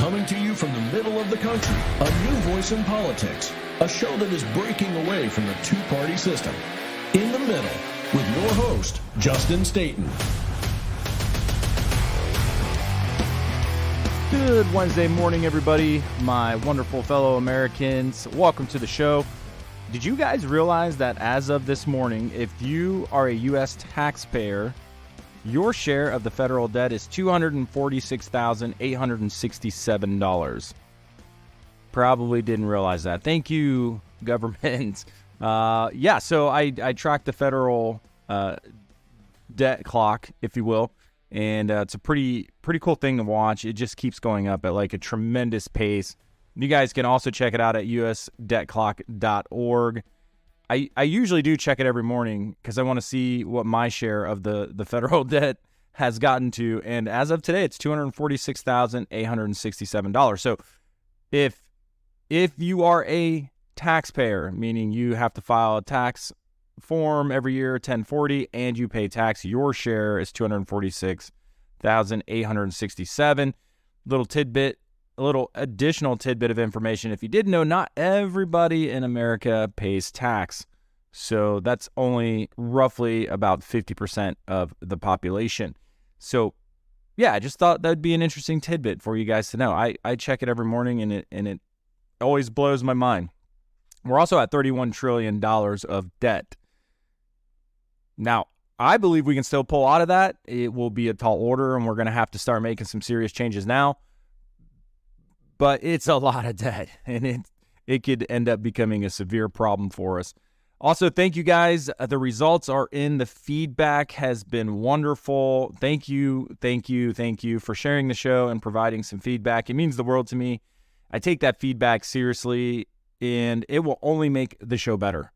Coming to you from the middle of the country, a new voice in politics, a show that is breaking away from the two-party system. In the Middle, with your host, Justin Staten. Good Wednesday morning, everybody, my wonderful fellow Americans. Welcome to the show. Did you guys realize that as of this morning, if you are a U.S. taxpayer, your share of the federal debt is $246,867. Probably didn't realize that. Thank you, government. So I tracked the federal debt clock, if you will, and it's a pretty cool thing to watch. It just keeps going up at like a tremendous pace. You guys can also check it out at usdebtclock.org. I usually do check it every morning because I want to see what my share of the federal debt has gotten to. And as of today, it's $246,867. So if you are a taxpayer, meaning you have to file a tax form every year, 1040, and you pay tax, your share is $246,867. A little additional tidbit of information. If you didn't know, not everybody in America pays tax. So that's only roughly about 50% of the population. So yeah, I just thought that'd be an interesting tidbit for you guys to know. I check it every morning and it always blows my mind. We're also at $31 trillion of debt. Now, I believe we can still pull out of that. It will be a tall order and we're going to have to start making some serious changes now. But it's a lot of debt, and it could end up becoming a severe problem for us. Also, thank you guys. The results are in. The feedback has been wonderful. Thank you for sharing the show and providing some feedback. It means the world to me. I take that feedback seriously, and it will only make the show better.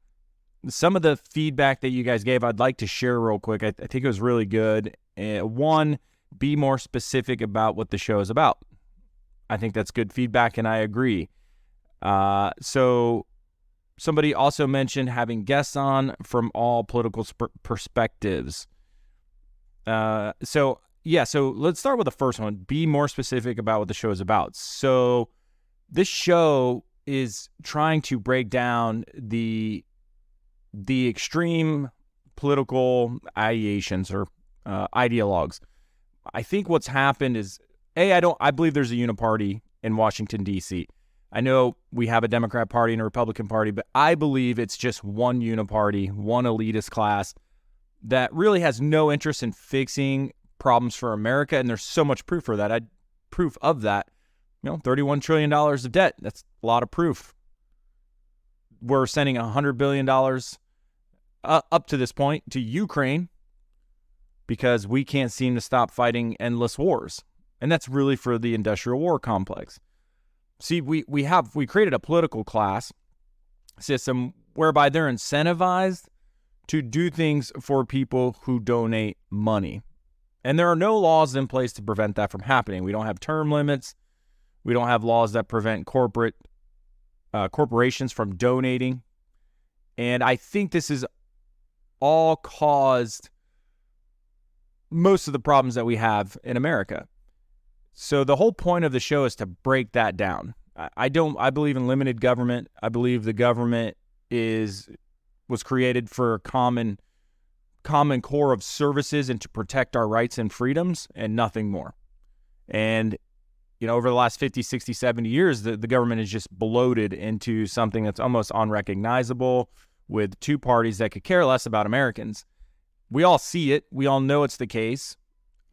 Some of the feedback that you guys gave, I'd like to share real quick. I think it was really good. One, be more specific about what the show is about. I think that's good feedback, and I agree. So somebody also mentioned having guests on from all political perspectives. So let's start with the first one. Be more specific about what the show is about. So this show is trying to break down the extreme political ideations or ideologues. I think what's happened is, I believe there's a uniparty in Washington, D.C. I know we have a Democrat Party and a Republican Party, but I believe it's just one uniparty, one elitist class that really has no interest in fixing problems for America, and there's so much proof of that. $31 trillion of debt, that's a lot of proof. We're sending $100 billion up to this point to Ukraine because we can't seem to stop fighting endless wars. And that's really for the industrial war complex. See, we created a political class system whereby they're incentivized to do things for people who donate money. And there are no laws in place to prevent that from happening. We don't have term limits. We don't have laws that prevent corporations from donating. And I think this is all caused most of the problems that we have in America. So the whole point of the show is to break that down. I believe in limited government. I believe the government was created for a common core of services and to protect our rights and freedoms and nothing more. And, over the last 50, 60, 70 years, the government is just bloated into something that's almost unrecognizable with two parties that could care less about Americans. We all see it. We all know it's the case.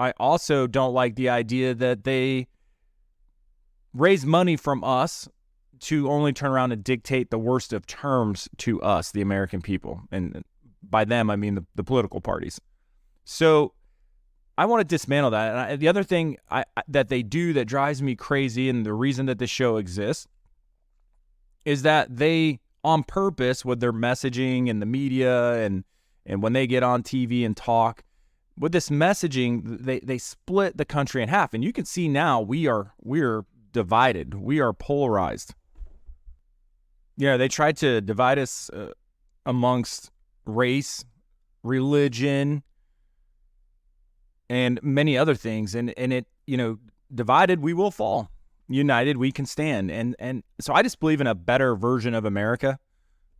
I also don't like the idea that they raise money from us to only turn around and dictate the worst of terms to us, the American people. And by them, I mean the political parties. So I want to dismantle that. And the other thing that they do that drives me crazy, and the reason that this show exists, is that they, on purpose, with their messaging and the media and when they get on TV and talk, with this messaging, they split the country in half. And you can see now we're divided. We are polarized. Yeah, they tried to divide us amongst race, religion, and many other things. And it, divided, we will fall. united we can stand. And so I just believe in a better version of America,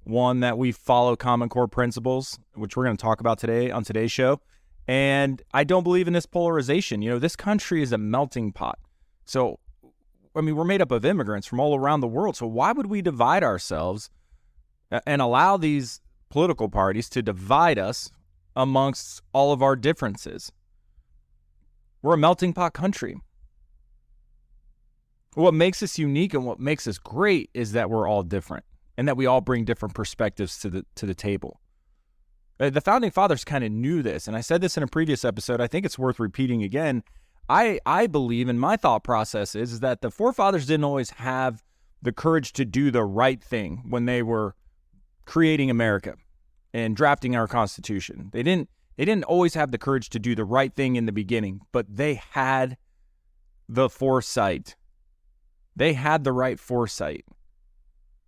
one that we follow Common Core principles, which we're going to talk about today on today's show. And I don't believe in this polarization. This country is a melting pot. So, I mean, we're made up of immigrants from all around the world. So why would we divide ourselves and allow these political parties to divide us amongst all of our differences? We're a melting pot country. What makes us unique and what makes us great is that we're all different and that we all bring different perspectives to the table. The Founding Fathers kind of knew this, and I said this in a previous episode. I think it's worth repeating again. I believe, and my thought process is that the forefathers didn't always have the courage to do the right thing when they were creating America and drafting our Constitution. They didn't always have the courage to do the right thing in the beginning, but they had the foresight. They had the right foresight.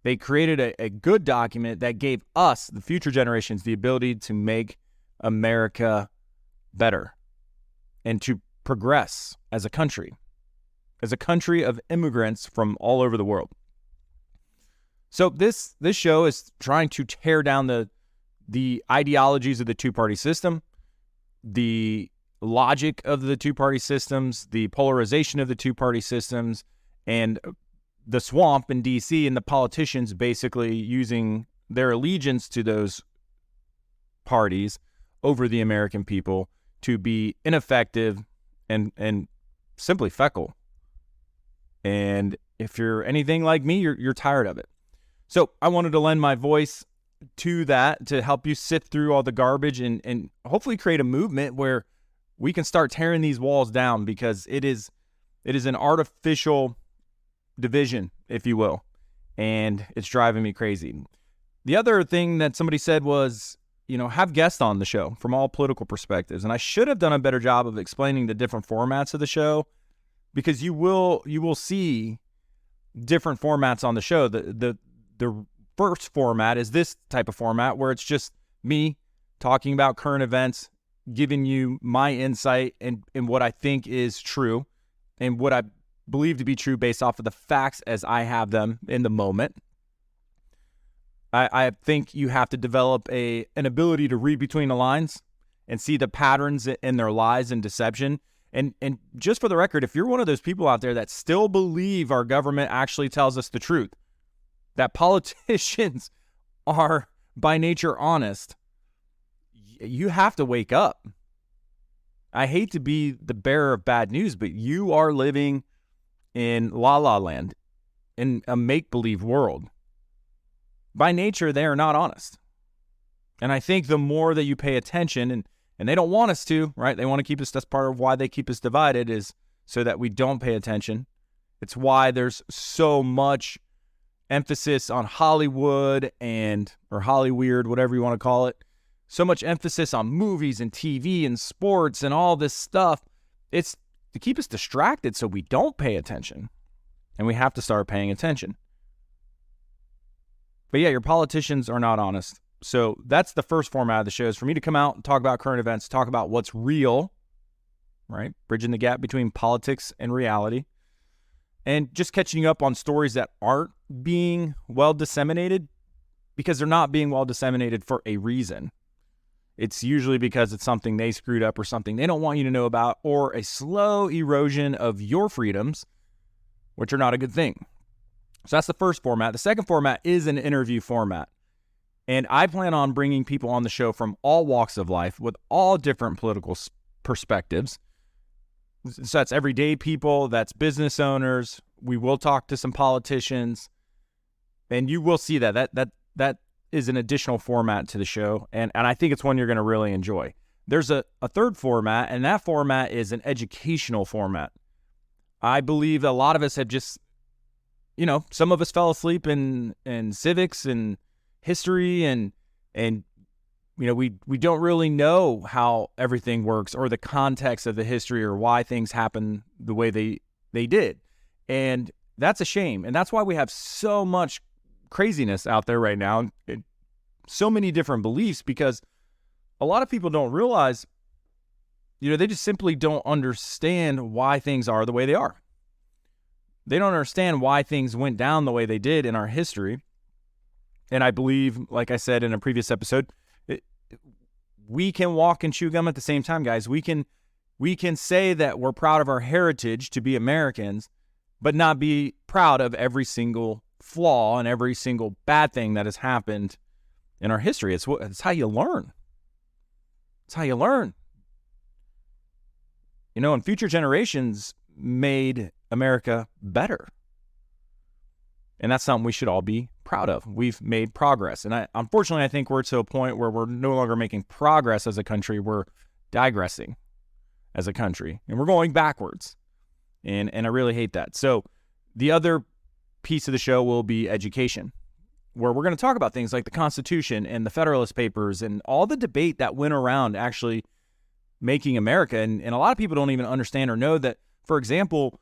They created a good document that gave us, the future generations, the ability to make America better and to progress as a country of immigrants from all over the world. So this show is trying to tear down the ideologies of the two-party system, the logic of the two-party systems, the polarization of the two-party systems, and the swamp in D.C. and the politicians basically using their allegiance to those parties over the American people to be ineffective and simply feckle. And if you're anything like me, you're tired of it. So I wanted to lend my voice to that to help you sift through all the garbage and hopefully create a movement where we can start tearing these walls down, because it is an artificial division, if you will, and it's driving me crazy. The other thing that somebody said was, have guests on the show from all political perspectives, and I should have done a better job of explaining the different formats of the show, because you will see different formats on the show. The first format is this type of format where it's just me talking about current events, giving you my insight and what I think is true and what I believe to be true based off of the facts as I have them in the moment. I think you have to develop an ability to read between the lines and see the patterns in their lies and deception. And just for the record, if you're one of those people out there that still believe our government actually tells us the truth, that politicians are by nature honest, you have to wake up. I hate to be the bearer of bad news, but you are living in La La Land, in a make-believe world. By nature, they are not honest. And I think the more that you pay attention, and they don't want us to, right? They want to keep us, that's part of why they keep us divided, is so that we don't pay attention. It's why there's so much emphasis on Hollywood or Hollyweird, whatever you want to call it. So much emphasis on movies and TV and sports and all this stuff. It's to keep us distracted so we don't pay attention. And we have to start paying attention. But yeah, your politicians are not honest. So that's the first format of the show, is for me to come out and talk about current events, talk about what's real, right? Bridging the gap between politics and reality. And just catching up on stories that aren't being well disseminated, because they're not being well disseminated for a reason. It's usually because it's something they screwed up or something they don't want you to know about, or a slow erosion of your freedoms, which are not a good thing. So that's the first format. The second format is an interview format. And I plan on bringing people on the show from all walks of life with all different political perspectives. So that's everyday people, that's business owners. We will talk to some politicians, and you will see that is an additional format to the show, and I think it's one you're going to really enjoy. There's a third format, and that format is an educational format. I believe a lot of us have just, some of us fell asleep in civics and history, and we don't really know how everything works or the context of the history or why things happen the way they did. And that's a shame. And that's why we have so much craziness out there right now, and so many different beliefs, because a lot of people don't realize, they just simply don't understand why things are the way they are. They don't understand why things went down the way they did in our history. And I believe, like I said in a previous episode, we can walk and chew gum at the same time, guys. We can say that we're proud of our heritage to be Americans, but not be proud of every single flaw and every single bad thing that has happened in our history. It's how you learn. It's how you learn. And future generations made America better. And that's something we should all be proud of. We've made progress. And unfortunately, I think we're to a point where we're no longer making progress as a country. We're digressing as a country. And we're going backwards. And I really hate that. So the other piece of the show will be education, where we're going to talk about things like the Constitution and the Federalist Papers and all the debate that went around actually making America. And a lot of people don't even understand or know that, for example,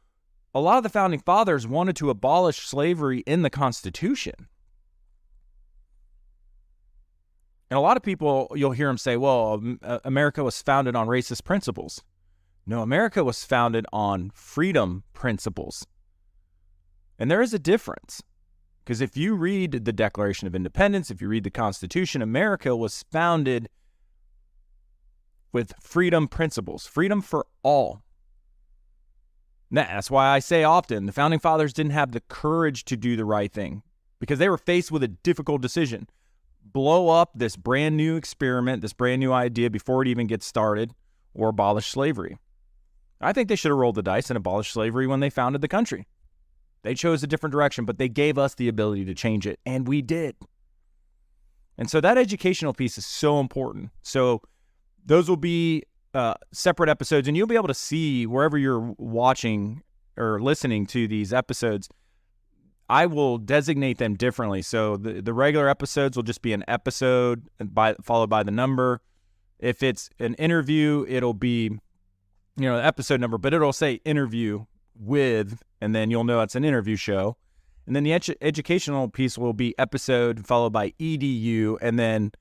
a lot of the founding fathers wanted to abolish slavery in the Constitution. And a lot of people, you'll hear them say, well, America was founded on racist principles. No, America was founded on freedom principles. And there is a difference. Because if you read the Declaration of Independence, if you read the Constitution, America was founded with freedom principles, freedom for all. That's why I say often, the founding fathers didn't have the courage to do the right thing because they were faced with a difficult decision. Blow up this brand new experiment, this brand new idea before it even gets started, or abolish slavery. I think they should have rolled the dice and abolished slavery when they founded the country. They chose a different direction, but they gave us the ability to change it, and we did. And so that educational piece is so important. So those will be separate episodes, and you'll be able to see wherever you're watching or listening to these episodes, I will designate them differently. So the regular episodes will just be an episode followed by the number. If it's an interview, it'll be, the episode number, but it'll say interview with, and then you'll know it's an interview show. And then the educational piece will be episode followed by EDU, and then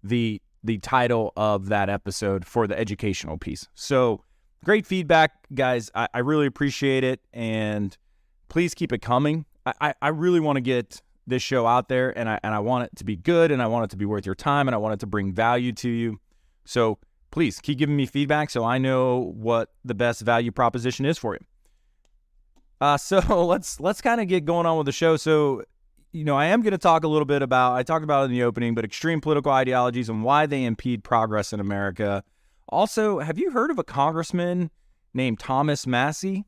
the title of that episode for the educational piece. So great feedback, guys. I really appreciate it, and please keep it coming. I really want to get this show out there, and I want it to be good, and I want it to be worth your time, and I want it to bring value to you. So please keep giving me feedback so I know what the best value proposition is for you. So let's kind of get going on with the show. So, I am going to talk a little bit about, I talked about it in the opening, but extreme political ideologies and why they impede progress in America. Also, have you heard of a congressman named Thomas Massies?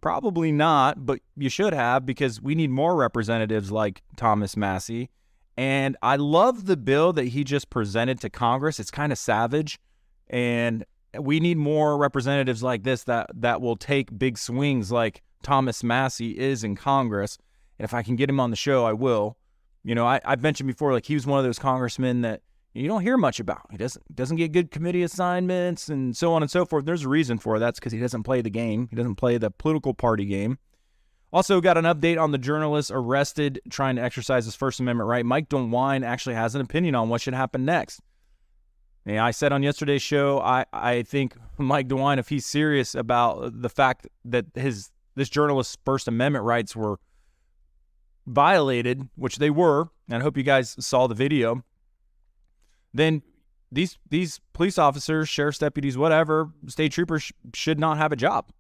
Probably not, but you should have, because we need more representatives like Thomas Massies. And I love the bill that he just presented to Congress. It's kind of savage, and we need more representatives like this that will take big swings like Thomas Massies is in Congress. And if I can get him on the show, I will. I've mentioned before, like, he was one of those congressmen that you don't hear much about. He doesn't get good committee assignments and so on and so forth. There's a reason for it. That's because he doesn't play the game. He doesn't play the political party game. Also got an update on the journalist arrested trying to exercise his First Amendment right. Mike DeWine actually has an opinion on what should happen next. Yeah, I said on yesterday's show, I think Mike DeWine, if he's serious about the fact that this journalist's First Amendment rights were violated, which they were, and I hope you guys saw the video, then these police officers, sheriff's deputies, whatever, state troopers should not have a job.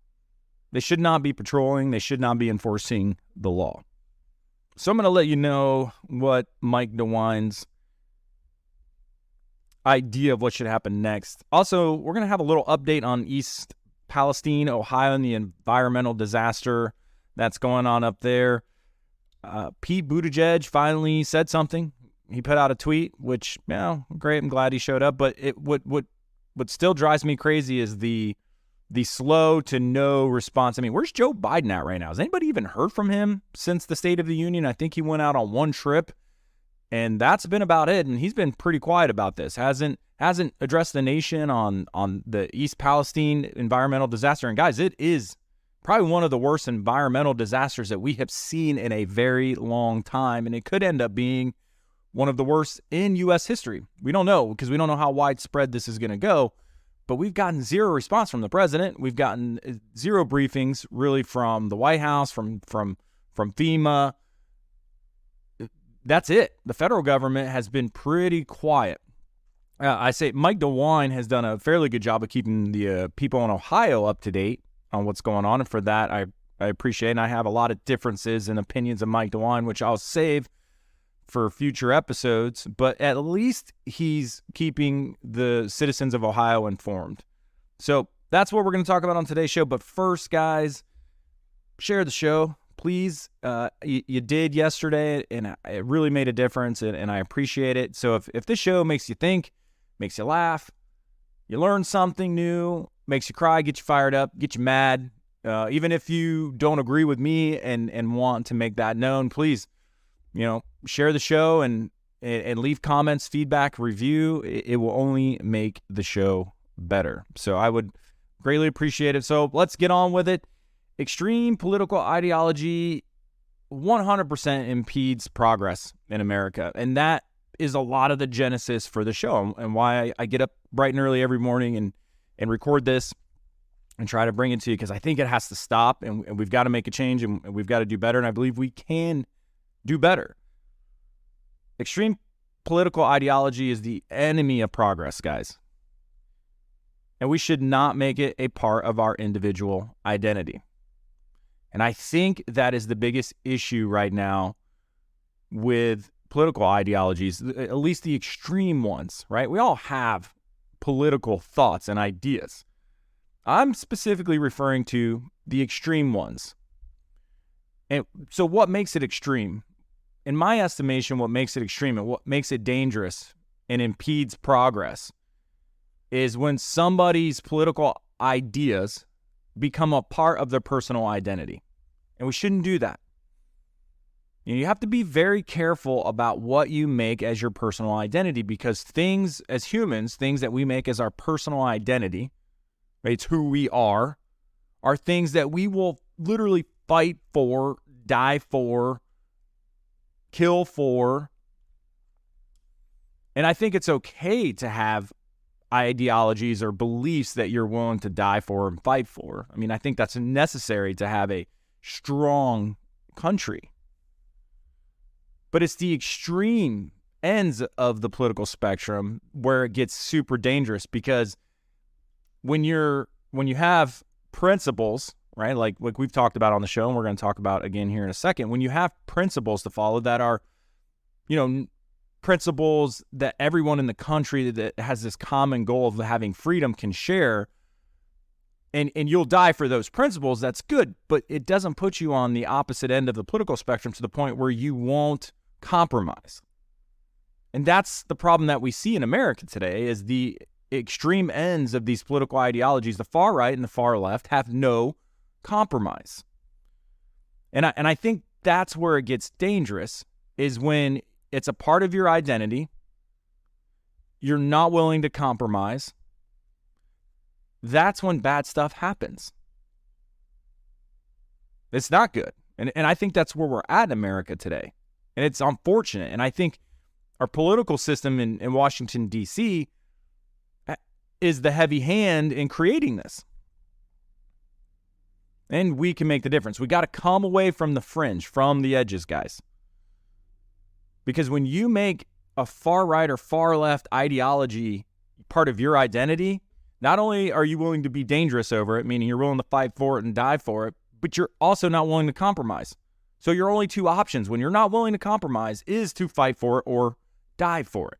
They should not be patrolling. They should not be enforcing the law. So I'm going to let you know what Mike DeWine's idea of what should happen next. Also, we're going to have a little update on East Palestine, Ohio, and the environmental disaster that's going on up there. Pete Buttigieg finally said something. He put out a tweet, which, great. I'm glad he showed up. But what still drives me crazy is the slow to no response. I mean, where's Joe Biden at right now? Has anybody even heard from him since the State of the Union? I think he went out on one trip, and that's been about it. And he's been pretty quiet about this. Hasn't addressed the nation on the East Palestine environmental disaster. And guys, it is probably one of the worst environmental disasters that we have seen in a very long time, and it could end up being one of the worst in U.S. history. We don't know, because we don't know how widespread this is going to go, but we've gotten zero response from the president. We've gotten zero briefings really from the White House, from FEMA. That's it. The federal government has been pretty quiet. I say Mike DeWine has done a fairly good job of keeping the people in Ohio up to date on what's going on. And for that, I appreciate it. And I have a lot of differences and opinions of Mike DeWine, which I'll save for future episodes. But at least he's keeping the citizens of Ohio informed. So that's what we're going to talk about on today's show. But first, guys, share the show. Please, you did yesterday, and it really made a difference, and I appreciate it. So if this show makes you think, makes you laugh, you learn something new, makes you cry, get you fired up, get you mad, even if you don't agree with me and want to make that known, please, share the show and leave comments, feedback, review. It will only make the show better. So I would greatly appreciate it. So let's get on with it. Extreme political ideology 100% impedes progress in America. And that is a lot of the genesis for the show and why I get up bright and early every morning and record this and try to bring it to you, because I think it has to stop, and we've got to make a change, and we've got to do better, and I believe we can do better. Extreme political ideology is the enemy of progress, guys. And we should not make it a part of our individual identity. And I think that is the biggest issue right now with political ideologies, at least the extreme ones, right? We all have political thoughts and ideas. I'm specifically referring to the extreme ones. And so what makes it extreme? In my estimation, what makes it extreme and what makes it dangerous and impedes progress is when somebody's political ideas become a part of their personal identity. And we shouldn't do that. You have to be very careful about what you make as your personal identity, because things as humans, things that we make as our personal identity, right, it's who we are things that we will literally fight for, die for, kill for. And I think it's okay to have ideologies or beliefs that you're willing to die for and fight for. I mean, I think that's necessary to have a strong country. But it's the extreme ends of the political spectrum where it gets super dangerous, because when you have principles, right, like we've talked about on the show, and we're going to talk about again here in a second, when you have principles to follow that are, principles that everyone in the country that has this common goal of having freedom can share, and you'll die for those principles, that's good, but it doesn't put you on the opposite end of the political spectrum to the point where you won't compromise. And that's the problem that we see in America today, is the extreme ends of these political ideologies, the far right and the far left, have no compromise. And I think that's where it gets dangerous, is when it's a part of your identity, you're not willing to compromise. That's when bad stuff happens. It's not good. And I think that's where we're at in America today. And it's unfortunate. And I think our political system in Washington, D.C. is the heavy hand in creating this. And we can make the difference. We got to come away from the fringe, from the edges, guys. Because when you make a far right or far left ideology part of your identity, not only are you willing to be dangerous over it, meaning you're willing to fight for it and die for it, but you're also not willing to compromise. So your only two options when you're not willing to compromise is to fight for it or die for it.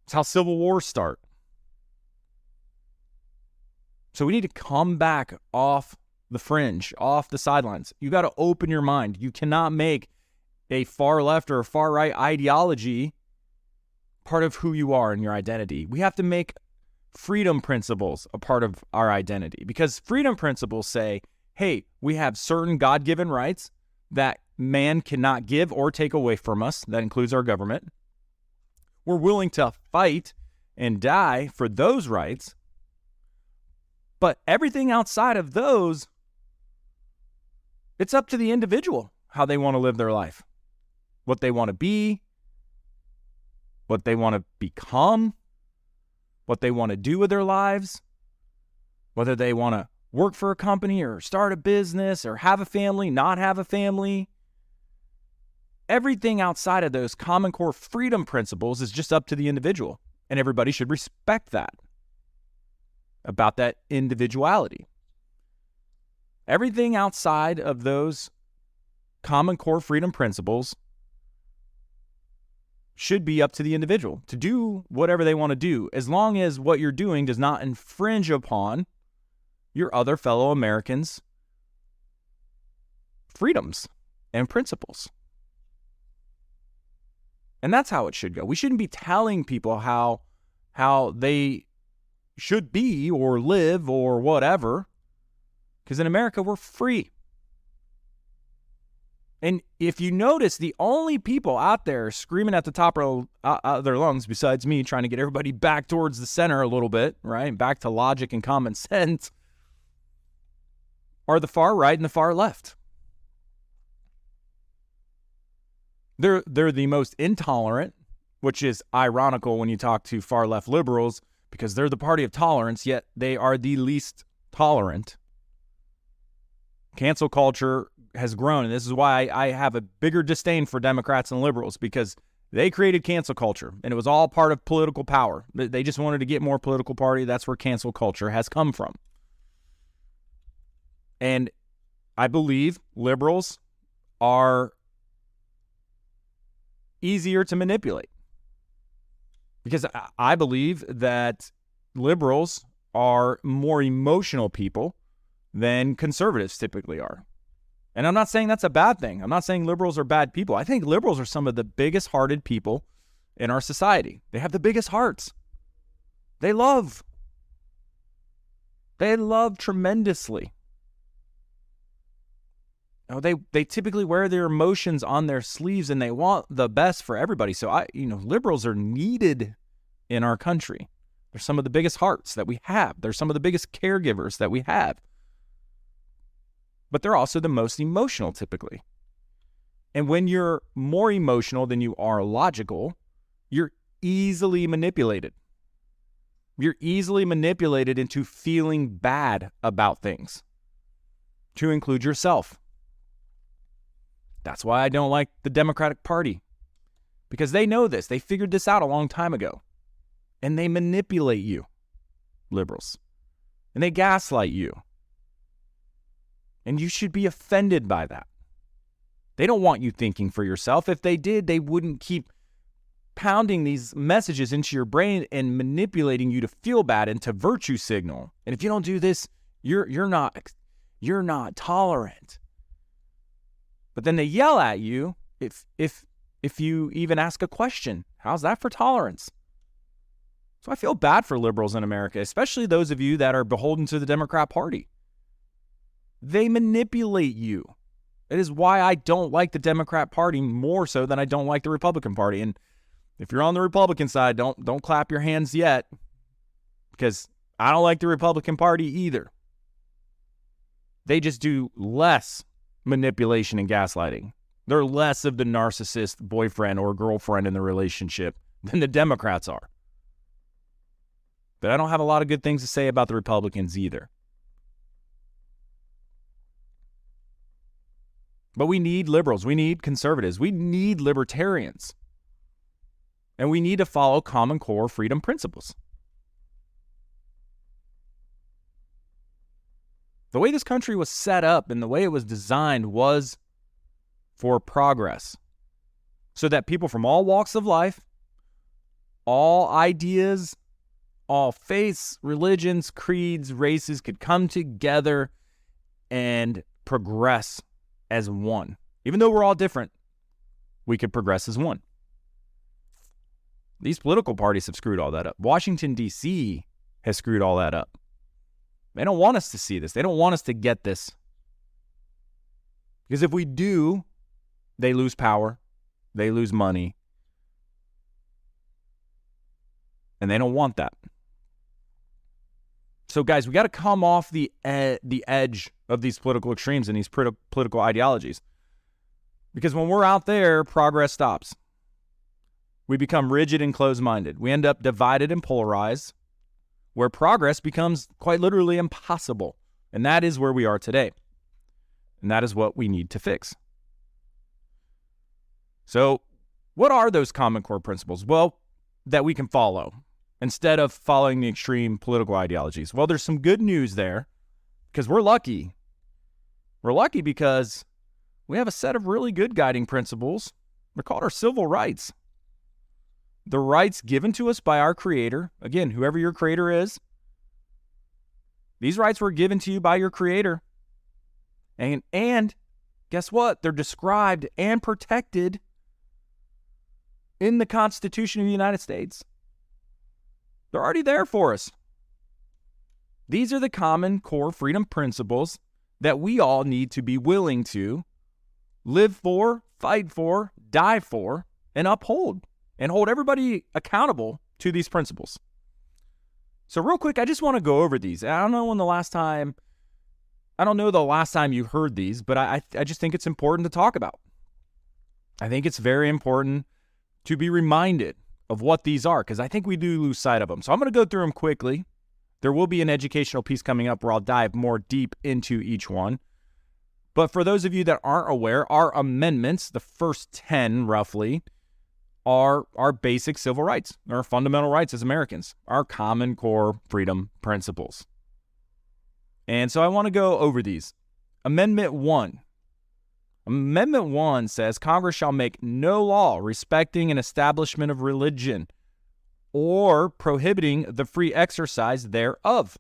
It's how civil wars start. So we need to come back off the fringe, off the sidelines. You got to open your mind. You cannot make a far left or a far right ideology part of who you are and your identity. We have to make freedom principles a part of our identity, because freedom principles say, hey, we have certain God-given rights that man cannot give or take away from us. That includes our government. We're willing to fight and die for those rights. But everything outside of those, it's up to the individual how they want to live their life, what they want to be, what they want to become. what they want to do with their lives, whether they want to work for a company or start a business or have a family, not have a family. Everything outside of those common core freedom principles is just up to the individual, and everybody should respect that, about that individuality. Everything outside of those common core freedom principles should be up to the individual to do whatever they want to do, as long as what you're doing does not infringe upon your other fellow Americans' freedoms and principles. And that's how it should go. We shouldn't be telling people how they should be or live or whatever, because in America, we're free. And if you notice, the only people out there screaming at the top of their lungs, besides me trying to get everybody back towards the center a little bit, right, back to logic and common sense, are the far right and the far left. They're the most intolerant, which is ironical when you talk to far left liberals, because they're the party of tolerance, yet they are the least tolerant. Cancel culture has grown, and this is why I have a bigger disdain for Democrats and liberals, because they created cancel culture, and it was all part of political power. They just wanted to get more political party. That's where cancel culture has come from. And I believe liberals are easier to manipulate, because I believe that liberals are more emotional people than conservatives typically are. And I'm not saying that's a bad thing. I'm not saying liberals are bad people. I think liberals are some of the biggest hearted people in our society. They have the biggest hearts. They love tremendously. They typically wear their emotions on their sleeves, and they want the best for everybody. So liberals are needed in our country. They're some of the biggest hearts that we have. They're some of the biggest caregivers that we have. But they're also the most emotional typically. And when you're more emotional than you are logical, you're easily manipulated. You're easily manipulated into feeling bad about things, to include yourself. That's why I don't like the Democratic Party, because they know this. They figured this out a long time ago, and they manipulate you, liberals, and they gaslight you. And you should be offended by that. They don't want you thinking for yourself. If they did, they wouldn't keep pounding these messages into your brain and manipulating you to feel bad and to virtue signal. And if you don't do this, you're not tolerant. But then they yell at you if you even ask a question. How's that for tolerance? So I feel bad for liberals in America, especially those of you that are beholden to the Democrat Party. They manipulate you. It is why I don't like the Democrat Party more so than I don't like the Republican Party. And if you're on the Republican side, don't clap your hands yet, because I don't like the Republican Party either. They just do less manipulation and gaslighting. They're less of the narcissist boyfriend or girlfriend in the relationship than the Democrats are. But I don't have a lot of good things to say about the Republicans either. But we need liberals. We need conservatives. We need libertarians. And we need to follow common core freedom principles. The way this country was set up and the way it was designed was for progress, so that people from all walks of life, all ideas, all faiths, religions, creeds, races could come together and progress as one. Even though we're all different, we could progress as one. These political parties have screwed all that up. Washington, D.C. has screwed all that up. They don't want us to see this. They don't want us to get this. Because if we do, they lose power, they lose money, and they don't want that. So, guys, we got to come off the edge of these political extremes and these political ideologies. Because when we're out there, progress stops. We become rigid and closed-minded. We end up divided and polarized, where progress becomes quite literally impossible. And that is where we are today. And that is what we need to fix. So, what are those common core principles? Well, that we can follow instead of following the extreme political ideologies. Well, there's some good news there because we're lucky. We're lucky because we have a set of really good guiding principles. They're called our civil rights. The rights given to us by our Creator. Again, whoever your Creator is, these rights were given to you by your Creator. And guess what? They're described and protected in the Constitution of the United States. They're already there for us. These are the common core freedom principles that we all need to be willing to live for, fight for, die for, and uphold, and hold everybody accountable to these principles. So real quick, I just want to go over these. I don't know the last time you heard these, but I just think it's important to talk about. I think it's very important to be reminded of what these are, because I think we do lose sight of them. So I'm going to go through them quickly. There will be an educational piece coming up where I'll dive more deep into each one. But for those of you that aren't aware, our amendments, the first 10 roughly, are our basic civil rights, our fundamental rights as Americans, our common core freedom principles. And so I want to go over these. Amendment 1. Amendment 1 says Congress shall make no law respecting an establishment of religion or prohibiting the free exercise thereof.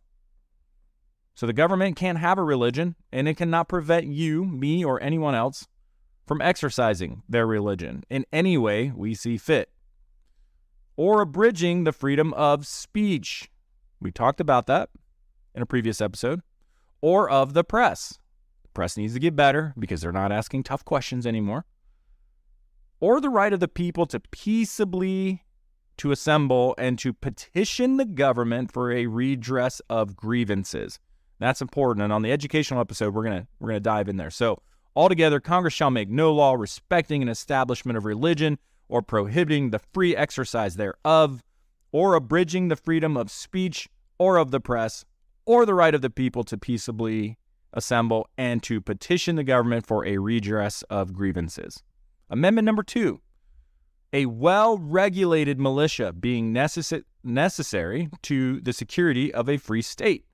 So the government can't have a religion, and it cannot prevent you, me, or anyone else from exercising their religion in any way we see fit. Or abridging the freedom of speech. We talked about that in a previous episode. Or of the press. The press needs to get better because they're not asking tough questions anymore. Or the right of the people to peaceably to assemble and to petition the government for a redress of grievances. That's important. And on the educational episode, we're gonna dive in there. So altogether, Congress shall make no law respecting an establishment of religion or prohibiting the free exercise thereof, or abridging the freedom of speech or of the press, or the right of the people to peaceably assemble and to petition the government for a redress of grievances. Amendment number 2, a well-regulated militia being necessary to the security of a free state,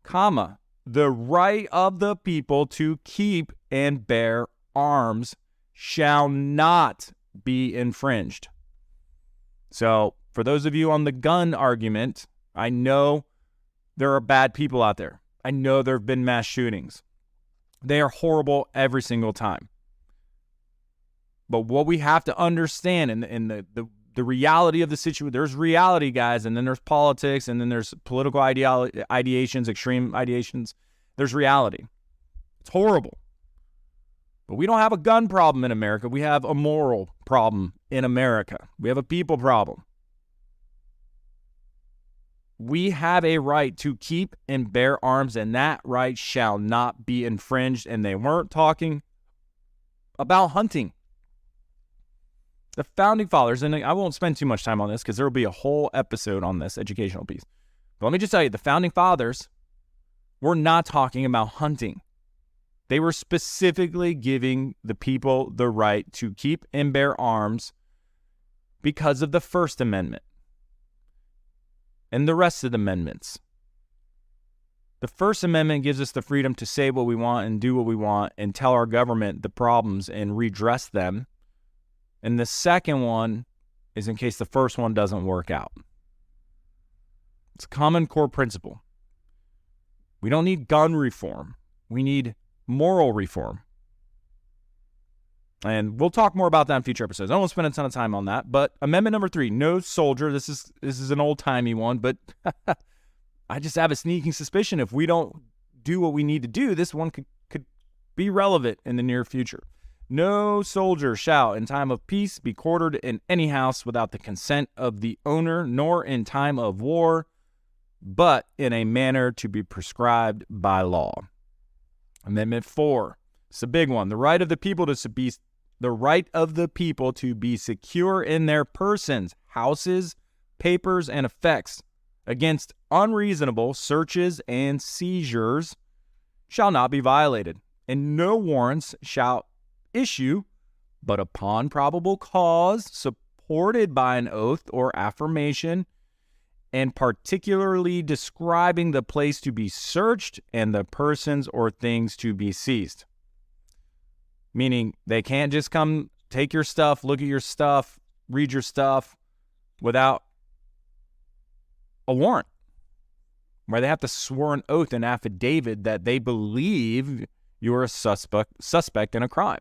comma, the right of the people to keep and bear arms shall not be infringed. So, for those of you on the gun argument, I know there are bad people out there. I know there have been mass shootings. They are horrible every single time. But what we have to understand in the reality of the situation, there's reality, guys, and then there's politics, and then there's political ideations, extreme ideations. There's reality. It's horrible. But we don't have a gun problem in America. We have a moral problem in America. We have a people problem. We have a right to keep and bear arms, and that right shall not be infringed. And they weren't talking about hunting. The Founding Fathers, and I won't spend too much time on this because there will be a whole episode on this educational piece. But let me just tell you, the Founding Fathers were not talking about hunting. They were specifically giving the people the right to keep and bear arms because of the First Amendment and the rest of the amendments. The First Amendment gives us the freedom to say what we want and do what we want and tell our government the problems and redress them. And the second one is in case the first one doesn't work out. It's a common core principle. We don't need gun reform. We need moral reform. And we'll talk more about that in future episodes. I don't want to spend a ton of time on that. But Amendment number 3, no soldier. This is an old-timey one, but I just have a sneaking suspicion if we don't do what we need to do, this one could be relevant in the near future. No soldier shall, in time of peace, be quartered in any house without the consent of the owner, nor in time of war, but in a manner to be prescribed by law. Amendment 4, it's a big one. The right of the people to be secure in their persons, houses, papers, and effects against unreasonable searches and seizures shall not be violated, and no warrants shall issue but upon probable cause supported by an oath or affirmation, and particularly describing the place to be searched and the persons or things to be seized. Meaning they can't just come take your stuff, look at your stuff, read your stuff without a warrant, where they have to swear an oath and affidavit that they believe you're a suspect in a crime.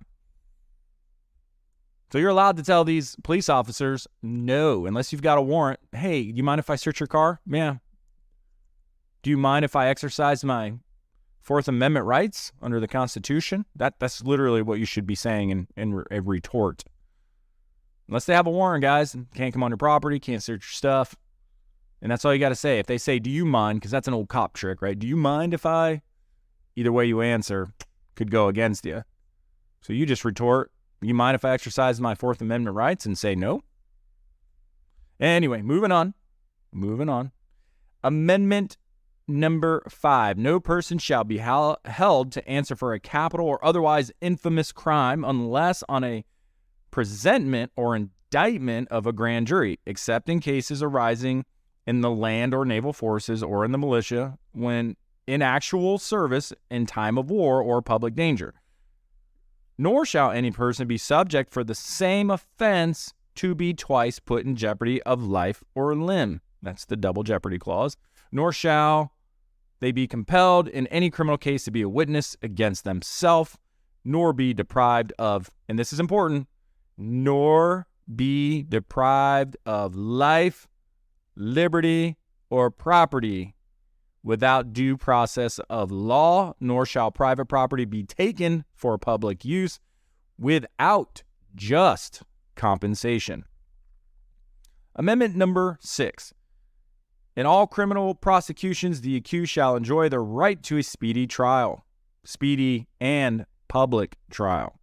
So you're allowed to tell these police officers, no, unless you've got a warrant. Hey, do you mind if I search your car? Yeah. Do you mind if I exercise my Fourth Amendment rights under the Constitution? That's literally what you should be saying in a retort. Unless they have a warrant, guys, can't come on your property, can't search your stuff. And that's all you got to say. If they say, do you mind, because that's an old cop trick, right? Do you mind if I, either way you answer, could go against you. So you just retort, you mind if I exercise my Fourth Amendment rights, and say no? Anyway, moving on. Amendment number 5. No person shall be held to answer for a capital or otherwise infamous crime unless on a presentment or indictment of a grand jury, except in cases arising in the land or naval forces or in the militia when in actual service in time of war or public danger. Nor shall any person be subject for the same offense to be twice put in jeopardy of life or limb. That's the double jeopardy clause. Nor shall they be compelled in any criminal case to be a witness against themselves, nor be deprived of, and this is important, nor be deprived of life, liberty, or property without due process of law, nor shall private property be taken for public use without just compensation. Amendment number 6. In all criminal prosecutions, the accused shall enjoy the right to a speedy trial, speedy and public trial,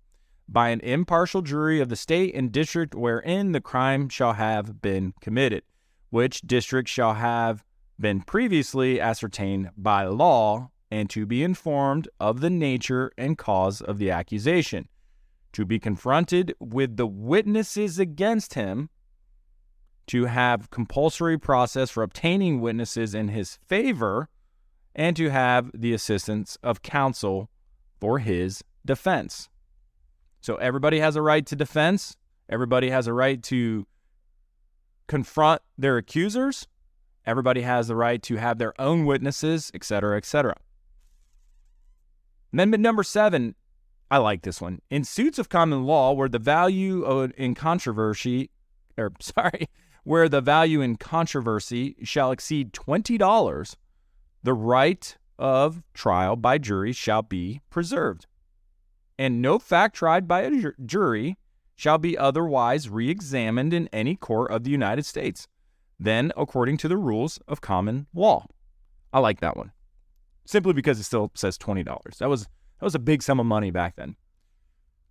by an impartial jury of the state and district wherein the crime shall have been committed, which district shall have been previously ascertained by law, and to be informed of the nature and cause of the accusation, to be confronted with the witnesses against him, to have compulsory process for obtaining witnesses in his favor, and to have the assistance of counsel for his defense. So everybody has a right to defense. Everybody has a right to confront their accusers. Everybody has the right to have their own witnesses, etc., etc. Amendment number 7, I like this one. In suits of common law where the value in controversy shall exceed $20, the right of trial by jury shall be preserved, and no fact tried by a jury shall be otherwise re-examined in any court of the United States than according to the rules of common law. I like that one, simply because it still says $20. That was a big sum of money back then,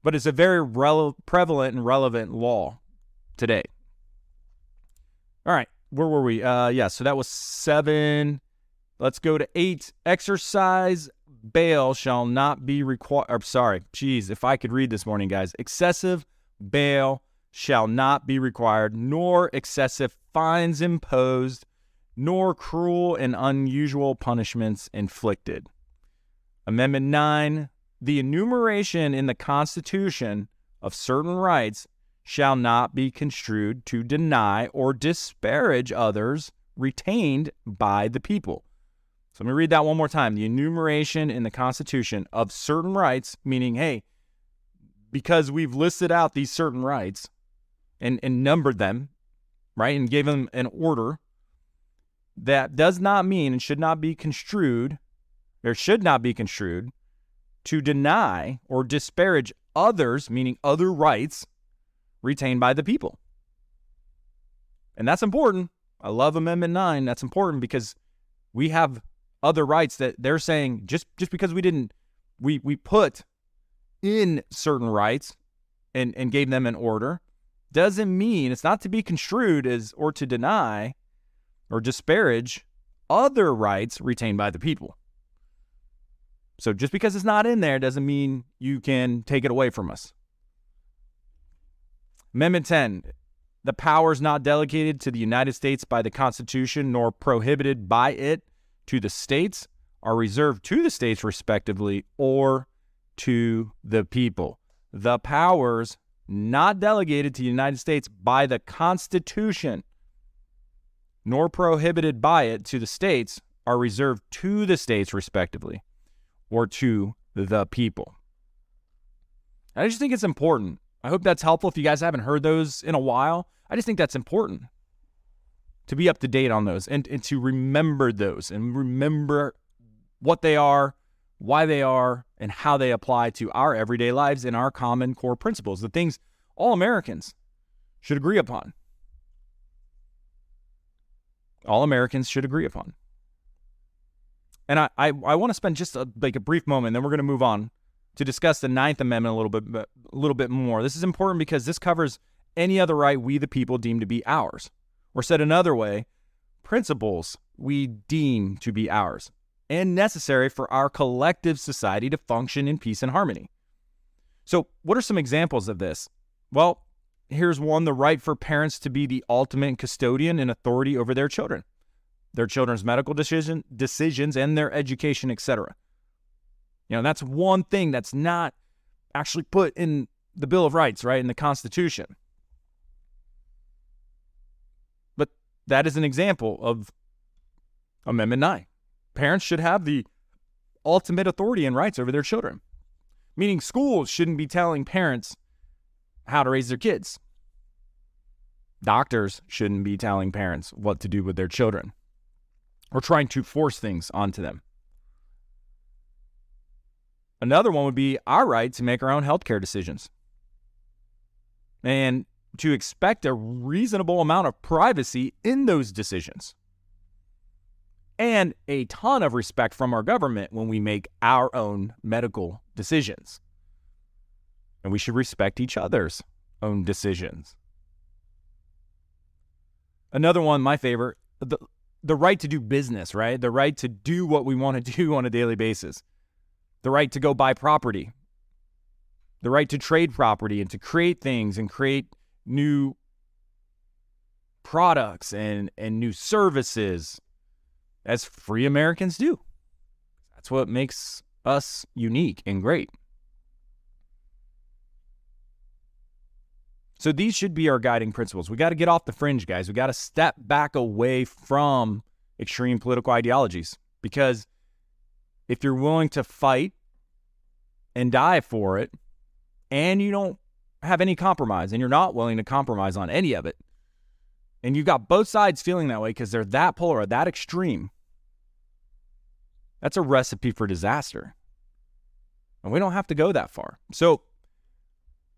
but it's a very prevalent and relevant law today. All right, where were we? So that was 7. Let's go to 8. Exercise bail shall not be required. If I could read this morning, guys. Excessive bail shall not be required, nor excessive fines imposed, nor cruel and unusual punishments inflicted. Amendment 9. The enumeration in the Constitution of certain rights shall not be construed to deny or disparage others retained by the people. So let me read that one more time. The enumeration in the Constitution of certain rights, meaning, hey, because we've listed out these certain rights and numbered them, right, and gave them an order, that does not mean and should not be construed to deny or disparage others, meaning other rights, retained by the people. And that's important. I love Amendment 9. That's important because we have other rights that they're saying just because we put in certain rights and gave them an order doesn't mean, it's not to be construed as or to deny or disparage other rights retained by the people. So just because it's not in there doesn't mean you can take it away from us. Amendment 10, the powers not delegated to the United States by the Constitution nor prohibited by it to the states are reserved to the states respectively or to the people. The powers not delegated to the United States by the Constitution nor prohibited by it to the states are reserved to the states respectively or to the people. I just think it's important. I hope that's helpful. If you guys haven't heard those in a while, I just think that's important to be up to date on those and to remember those and remember what they are, why they are, and how they apply to our everyday lives and our common core principles, the things all Americans should agree upon. All Americans should agree upon. And I want to spend just a brief moment, then we're going to move on to discuss the Ninth Amendment a little bit more. This is important because this covers any other right we the people deem to be ours. Or said another way, principles we deem to be ours and necessary for our collective society to function in peace and harmony. So what are some examples of this? Well, here's one: the right for parents to be the ultimate custodian and authority over their children's medical decisions and their education, etc. That's one thing that's not actually put in the Bill of Rights, right, in the Constitution. But that is an example of Amendment 9. Parents should have the ultimate authority and rights over their children, meaning schools shouldn't be telling parents how to raise their kids. Doctors shouldn't be telling parents what to do with their children or trying to force things onto them. Another one would be our right to make our own healthcare decisions and to expect a reasonable amount of privacy in those decisions and a ton of respect from our government when we make our own medical decisions. And we should respect each other's own decisions. Another one, my favorite, the right to do business, right? The right to do what we want to do on a daily basis. The right to go buy property. The right to trade property and to create things and create new products and new services as free Americans do. That's what makes us unique and great. So these should be our guiding principles. We got to get off the fringe, guys. We got to step back away from extreme political ideologies, because if you're willing to fight and die for it, and you don't have any compromise, and you're not willing to compromise on any of it, and you've got both sides feeling that way because they're that polar or that extreme, that's a recipe for disaster. And we don't have to go that far. So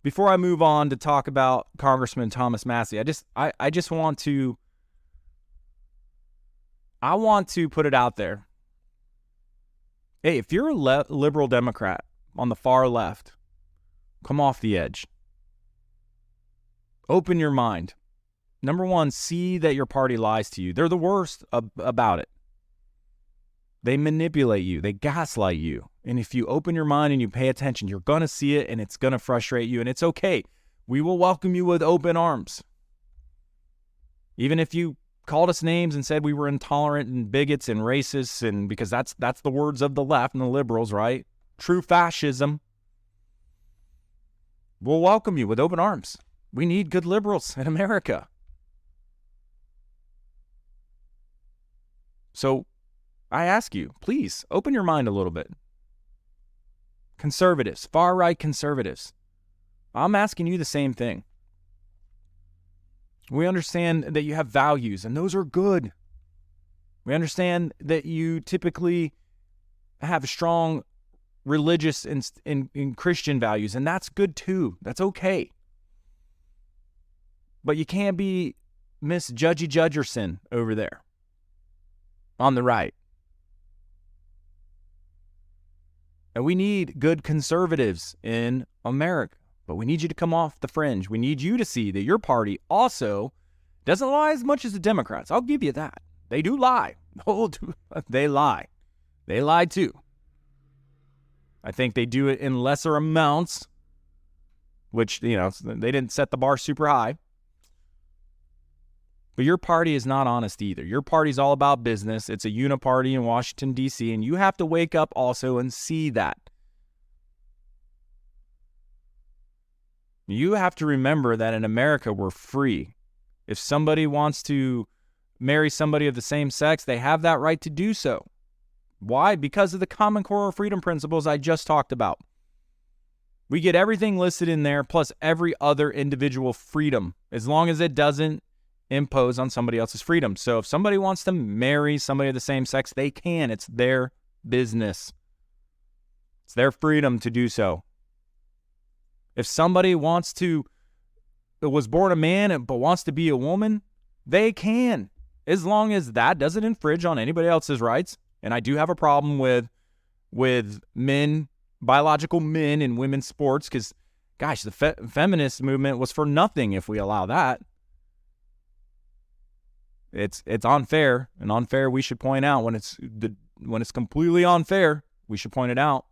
before I move on to talk about Congressman Thomas Massies, I just want to put it out there. Hey, if you're a liberal Democrat on the far left, come off the edge. Open your mind. Number one, see that your party lies to you. They're the worst about it. They manipulate you. They gaslight you. And if you open your mind and you pay attention, you're going to see it, and it's going to frustrate you, and it's okay. We will welcome you with open arms. Even if you called us names and said we were intolerant and bigots and racists, and because that's the words of the left and the liberals, right? True fascism. We'll welcome you with open arms. We need good liberals in America. So I ask you, please open your mind a little bit. Conservatives, far-right conservatives, I'm asking you the same thing. We understand that you have values, and those are good. We understand that you typically have strong religious and Christian values, and that's good too. That's okay. But you can't be Miss Judgy Judgerson over there on the right. And we need good conservatives in America. But we need you to come off the fringe. We need you to see that your party also doesn't lie as much as the Democrats. I'll give you that. they do lie. They lie. They lie too. I think they do it in lesser amounts, which, they didn't set the bar super high. But your party is not honest either. Your party's all about business. It's a uniparty in Washington, D.C., and you have to wake up also and see that. You have to remember that in America, we're free. If somebody wants to marry somebody of the same sex, they have that right to do so. Why? Because of the common core freedom principles I just talked about. We get everything listed in there, plus every other individual freedom, as long as it doesn't impose on somebody else's freedom. So if somebody wants to marry somebody of the same sex, they can. It's their business. It's their freedom to do so. If somebody was born a man but wants to be a woman, they can, as long as that doesn't infringe on anybody else's rights. And I do have a problem with men, biological men in women's sports, because, gosh, the feminist movement was for nothing if we allow that. It's unfair, and unfair we should point out when it's completely unfair. We should point it out.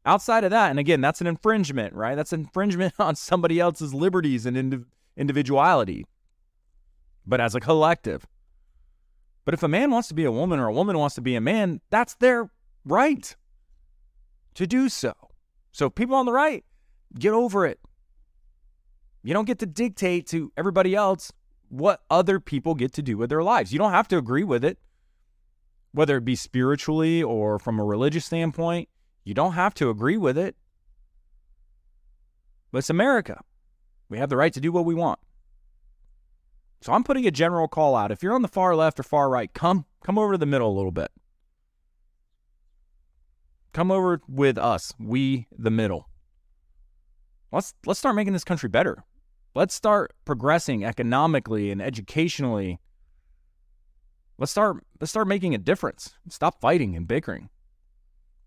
Outside of that, and again, that's an infringement, right? That's an infringement on somebody else's liberties and individuality, but as a collective. But if a man wants to be a woman or a woman wants to be a man, that's their right to do so. So people on the right, get over it. You don't get to dictate to everybody else what other people get to do with their lives. You don't have to agree with it, whether it be spiritually or from a religious standpoint. You don't have to agree with it. But it's America. We have the right to do what we want. So I'm putting a general call out. If you're on the far left or far right, come over to the middle a little bit. Come over with us, we the middle. Let's start making this country better. Let's start progressing economically and educationally. Let's start making a difference. Stop fighting and bickering.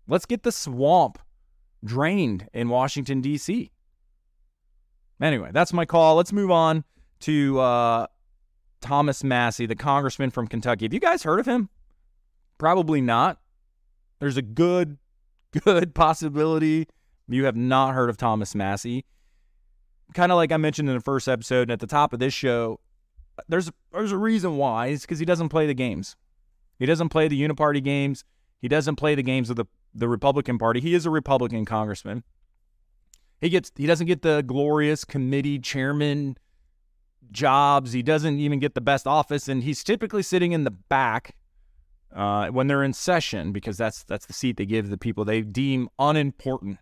Let's get the swamp drained in Washington, D.C. Anyway, that's my call. Let's move on to Thomas Massies, the congressman from Kentucky. Have you guys heard of him? Probably not. There's a good possibility you have not heard of Thomas Massies. Kind of like I mentioned in the first episode and at the top of this show, there's a reason why. It's because he doesn't play the games. He doesn't play the uniparty games. He doesn't play the games of the Republican Party. He is a Republican congressman. He doesn't get the glorious committee chairman jobs. He doesn't even get the best office, and he's typically sitting in the back when they're in session, because that's the seat they give the people they deem unimportant.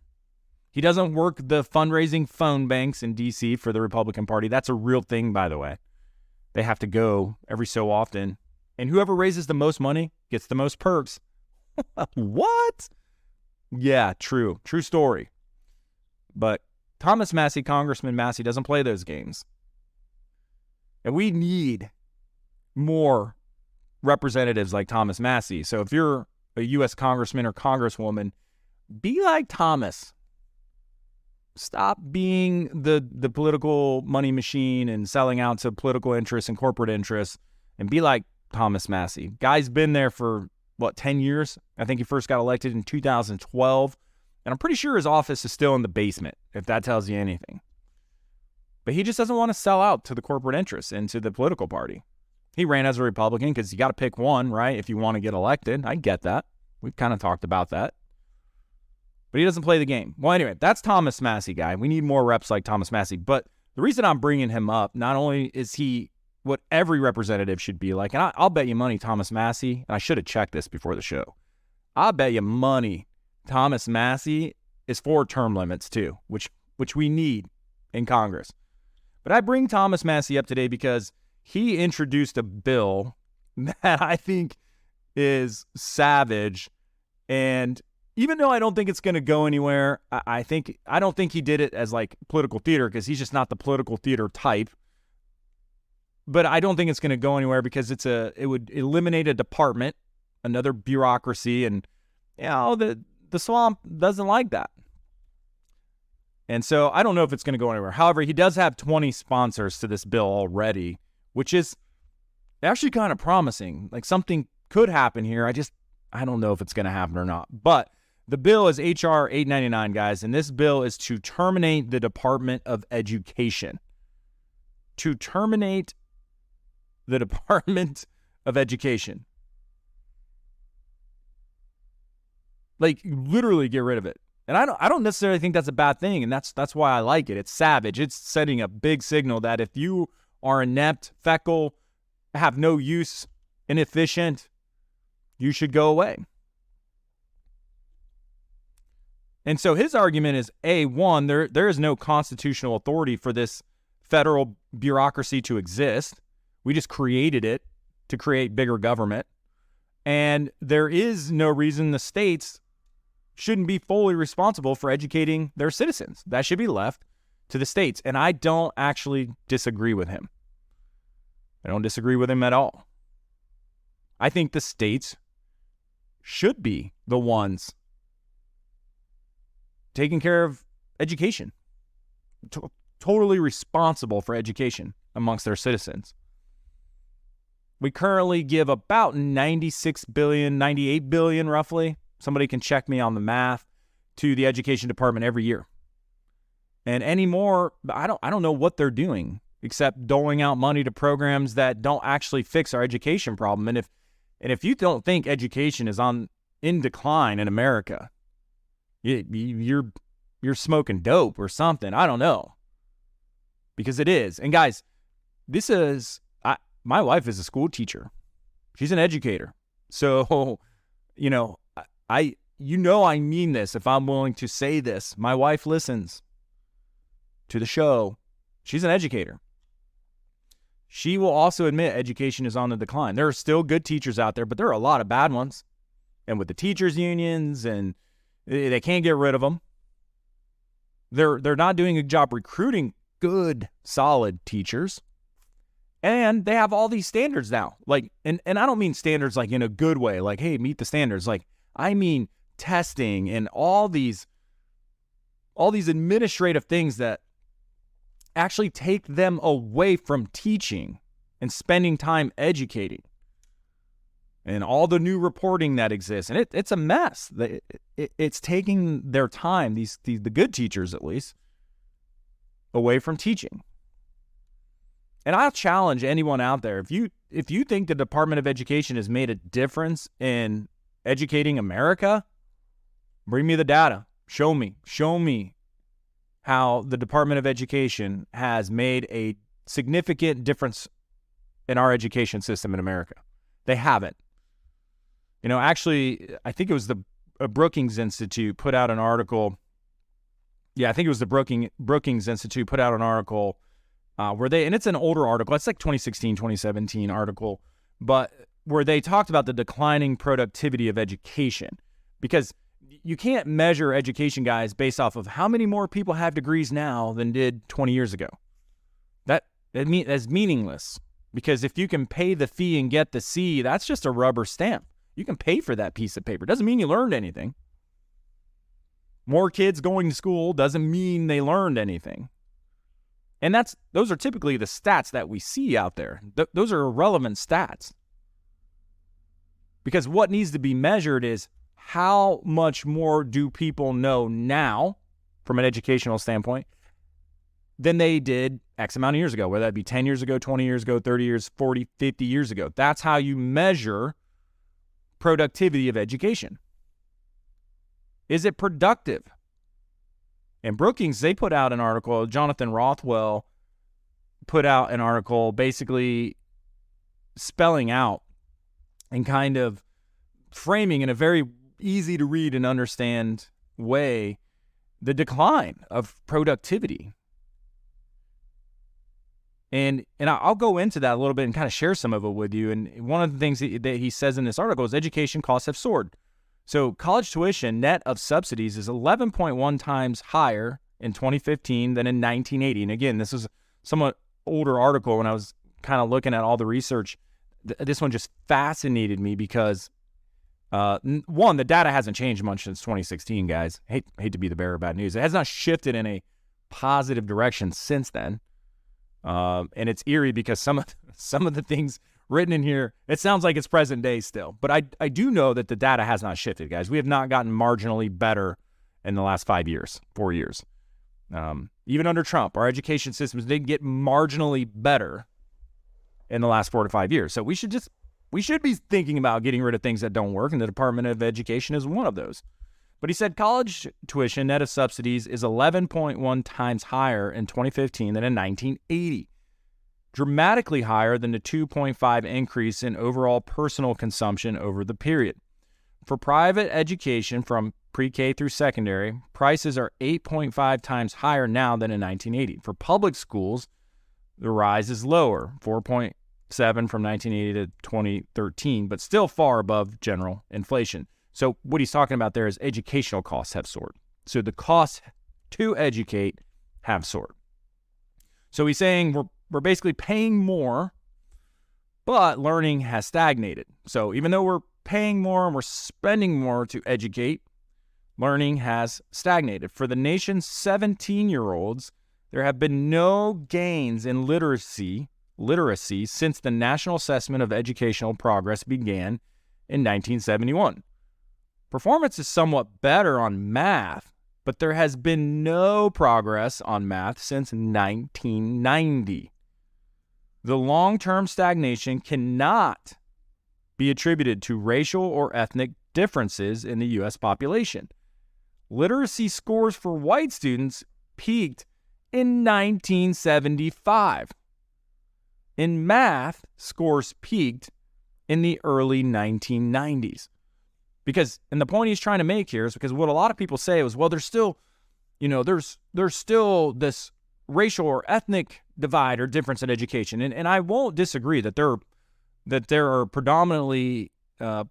He doesn't work the fundraising phone banks in D.C. for the Republican Party. That's a real thing, by the way. They have to go every so often. And whoever raises the most money gets the most perks. What? Yeah, true. True story. But Thomas Massies, Congressman Massies, doesn't play those games. And we need more representatives like Thomas Massies. So if you're a U.S. congressman or congresswoman, be like Thomas. Stop being the political money machine and selling out to political interests and corporate interests, and be like Thomas Massies. Guy's been there for, 10 years? I think he first got elected in 2012. And I'm pretty sure his office is still in the basement, if that tells you anything. But he just doesn't want to sell out to the corporate interests and to the political party. He ran as a Republican because you got to pick one, right, if you want to get elected. I get that. We've kind of talked about that. But he doesn't play the game. Well, anyway, that's Thomas Massies, guy. We need more reps like Thomas Massies. But the reason I'm bringing him up, not only is he what every representative should be like, and I'll bet you money Thomas Massies, and I should have checked this before the show, I'll bet you money Thomas Massies is for term limits too, which we need in Congress. But I bring Thomas Massies up today because he introduced a bill that I think is savage. And even though I don't think it's going to go anywhere, I don't think he did it as like political theater, because he's just not the political theater type. But I don't think it's going to go anywhere because it would eliminate a department, another bureaucracy, and the swamp doesn't like that. And so I don't know if it's going to go anywhere. However, he does have 20 sponsors to this bill already, which is actually kind of promising. Like something could happen here. I don't know if it's going to happen or not. But the bill is H.R. 899, guys, and this bill is to terminate the Department of Education. To terminate the Department of Education. Like, literally get rid of it. And I don't necessarily think that's a bad thing, and that's why I like it. It's savage. It's sending a big signal that if you are inept, feckle, have no use, inefficient, you should go away. And so his argument is, one, there is no constitutional authority for this federal bureaucracy to exist. We just created it to create bigger government. And there is no reason the states shouldn't be fully responsible for educating their citizens. That should be left to the states. And I don't actually disagree with him. I don't disagree with him at all. I think the states should be the ones taking care of education. Totally responsible for education amongst their citizens. We currently give about 96 billion, 98 billion roughly. Somebody can check me on the math, to the education department every year. And anymore, I don't know what they're doing except doling out money to programs that don't actually fix our education problem. And if you don't think education is in decline in America, you're smoking dope or something. I don't know. Because it is. And guys, my wife is a school teacher. She's an educator. So, I mean this if I'm willing to say this. My wife listens to the show. She's an educator. She will also admit education is on the decline. There are still good teachers out there, but there are a lot of bad ones. And with the teachers' unions, and they can't get rid of them. They're not doing a job recruiting good, solid teachers. And they have all these standards now. Like, and I don't mean standards like in a good way, like, hey, meet the standards. Like, I mean testing and all these administrative things that actually take them away from teaching and spending time educating. And all the new reporting that exists. And it's a mess. It's taking their time, the good teachers at least, away from teaching. And I'll challenge anyone out there, if you think the Department of Education has made a difference in educating America, bring me the data. Show me how the Department of Education has made a significant difference in our education system in America. They haven't. Actually, I think it was the Brookings Institute put out an article. Yeah, I think it was the Brookings Institute put out an article where and it's an older article. It's like 2016, 2017 article, but where they talked about the declining productivity of education, because you can't measure education, guys, based off of how many more people have degrees now than did 20 years ago. That's meaningless, because if you can pay the fee and get the C, that's just a rubber stamp. You can pay for that piece of paper. Doesn't mean you learned anything. More kids going to school doesn't mean they learned anything. And those are typically the stats that we see out there. Those are irrelevant stats. Because what needs to be measured is how much more do people know now from an educational standpoint than they did X amount of years ago, whether that be 10 years ago, 20 years ago, 30 years, 40, 50 years ago. That's how you measure productivity of education. Is it productive? And Brookings, they put out an article, Jonathan Rothwell put out an article basically spelling out and kind of framing in a very easy to read and understand way the decline of productivity. And I'll go into that a little bit and kind of share some of it with you. And one of the things that he says in this article is education costs have soared. So college tuition net of subsidies is 11.1 times higher in 2015 than in 1980. And again, this is a somewhat older article. When I was kind of looking at all the research, this one just fascinated me because, one, the data hasn't changed much since 2016, guys. Hate to be the bearer of bad news. It has not shifted in a positive direction since then. And it's eerie because some of the things written in here. It sounds like it's present day still, but I do know that the data has not shifted, guys. We have not gotten marginally better in the last 5 years, 4 years. Even under Trump, our education systems didn't get marginally better in the last 4 to 5 years. So we should be thinking about getting rid of things that don't work, and the Department of Education is one of those. But he said college tuition net of subsidies is 11.1 times higher in 2015 than in 1980, dramatically higher than the 2.5 increase in overall personal consumption over the period. For private education from pre-K through secondary, prices are 8.5 times higher now than in 1980. For public schools, the rise is lower, 4.7 from 1980 to 2013, but still far above general inflation. So what he's talking about there is educational costs have soared. So the costs to educate have soared. So he's saying we're basically paying more, but learning has stagnated. So even though we're paying more and we're spending more to educate, learning has stagnated. For the nation's 17-year-olds, there have been no gains in literacy since the National Assessment of Educational Progress began in 1971. Performance is somewhat better on math, but there has been no progress on math since 1990. The long-term stagnation cannot be attributed to racial or ethnic differences in the U.S. population. Literacy scores for white students peaked in 1975. In math, scores peaked in the early 1990s. And the point he's trying to make here is because what a lot of people say was, well, there's still, there's still this racial or ethnic divide or difference in education. And I won't disagree that there are predominantly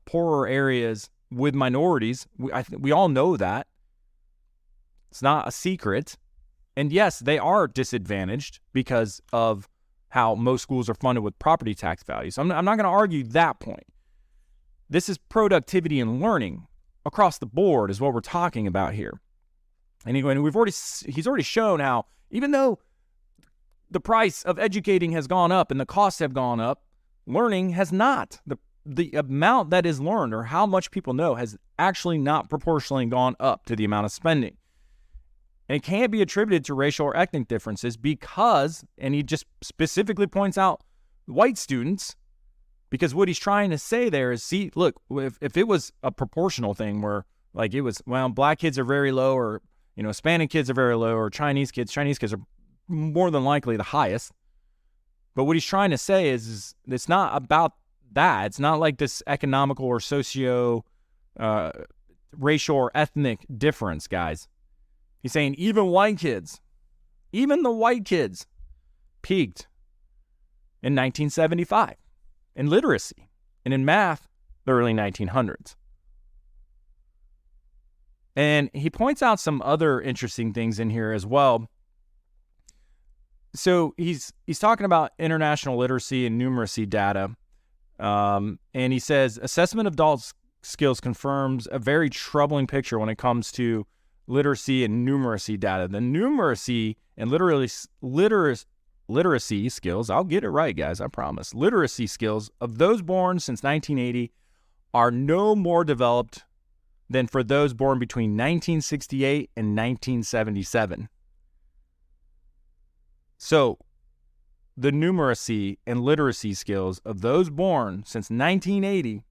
poorer areas with minorities. We all know that. It's not a secret. And yes, they are disadvantaged because of how most schools are funded with property tax values. I'm not going to argue that point. This is productivity and learning across the board is what we're talking about here. And he's already shown how even though the price of educating has gone up and the costs have gone up, learning has not. The amount that is learned or how much people know has actually not proportionally gone up to the amount of spending. And it can't be attributed to racial or ethnic differences because, and he just specifically points out white students, because what he's trying to say there is, see, look, if it was a proportional thing where like it was, well, black kids are very low or, Hispanic kids are very low or Chinese kids are more than likely the highest. But what he's trying to say is it's not about that. It's not like this economical or racial or ethnic difference, guys. He's saying even the white kids peaked in 1975 in literacy and in math, the early 1900s. And he points out some other interesting things in here as well. So he's talking about international literacy and numeracy data. And he says, assessment of adult skills confirms a very troubling picture when it comes to literacy and numeracy data. The numeracy and literacy skills, I'll get it right, guys, I promise. Literacy skills of those born since 1980 are no more developed than for those born between 1968 and 1977. So the numeracy and literacy skills of those born since 1980,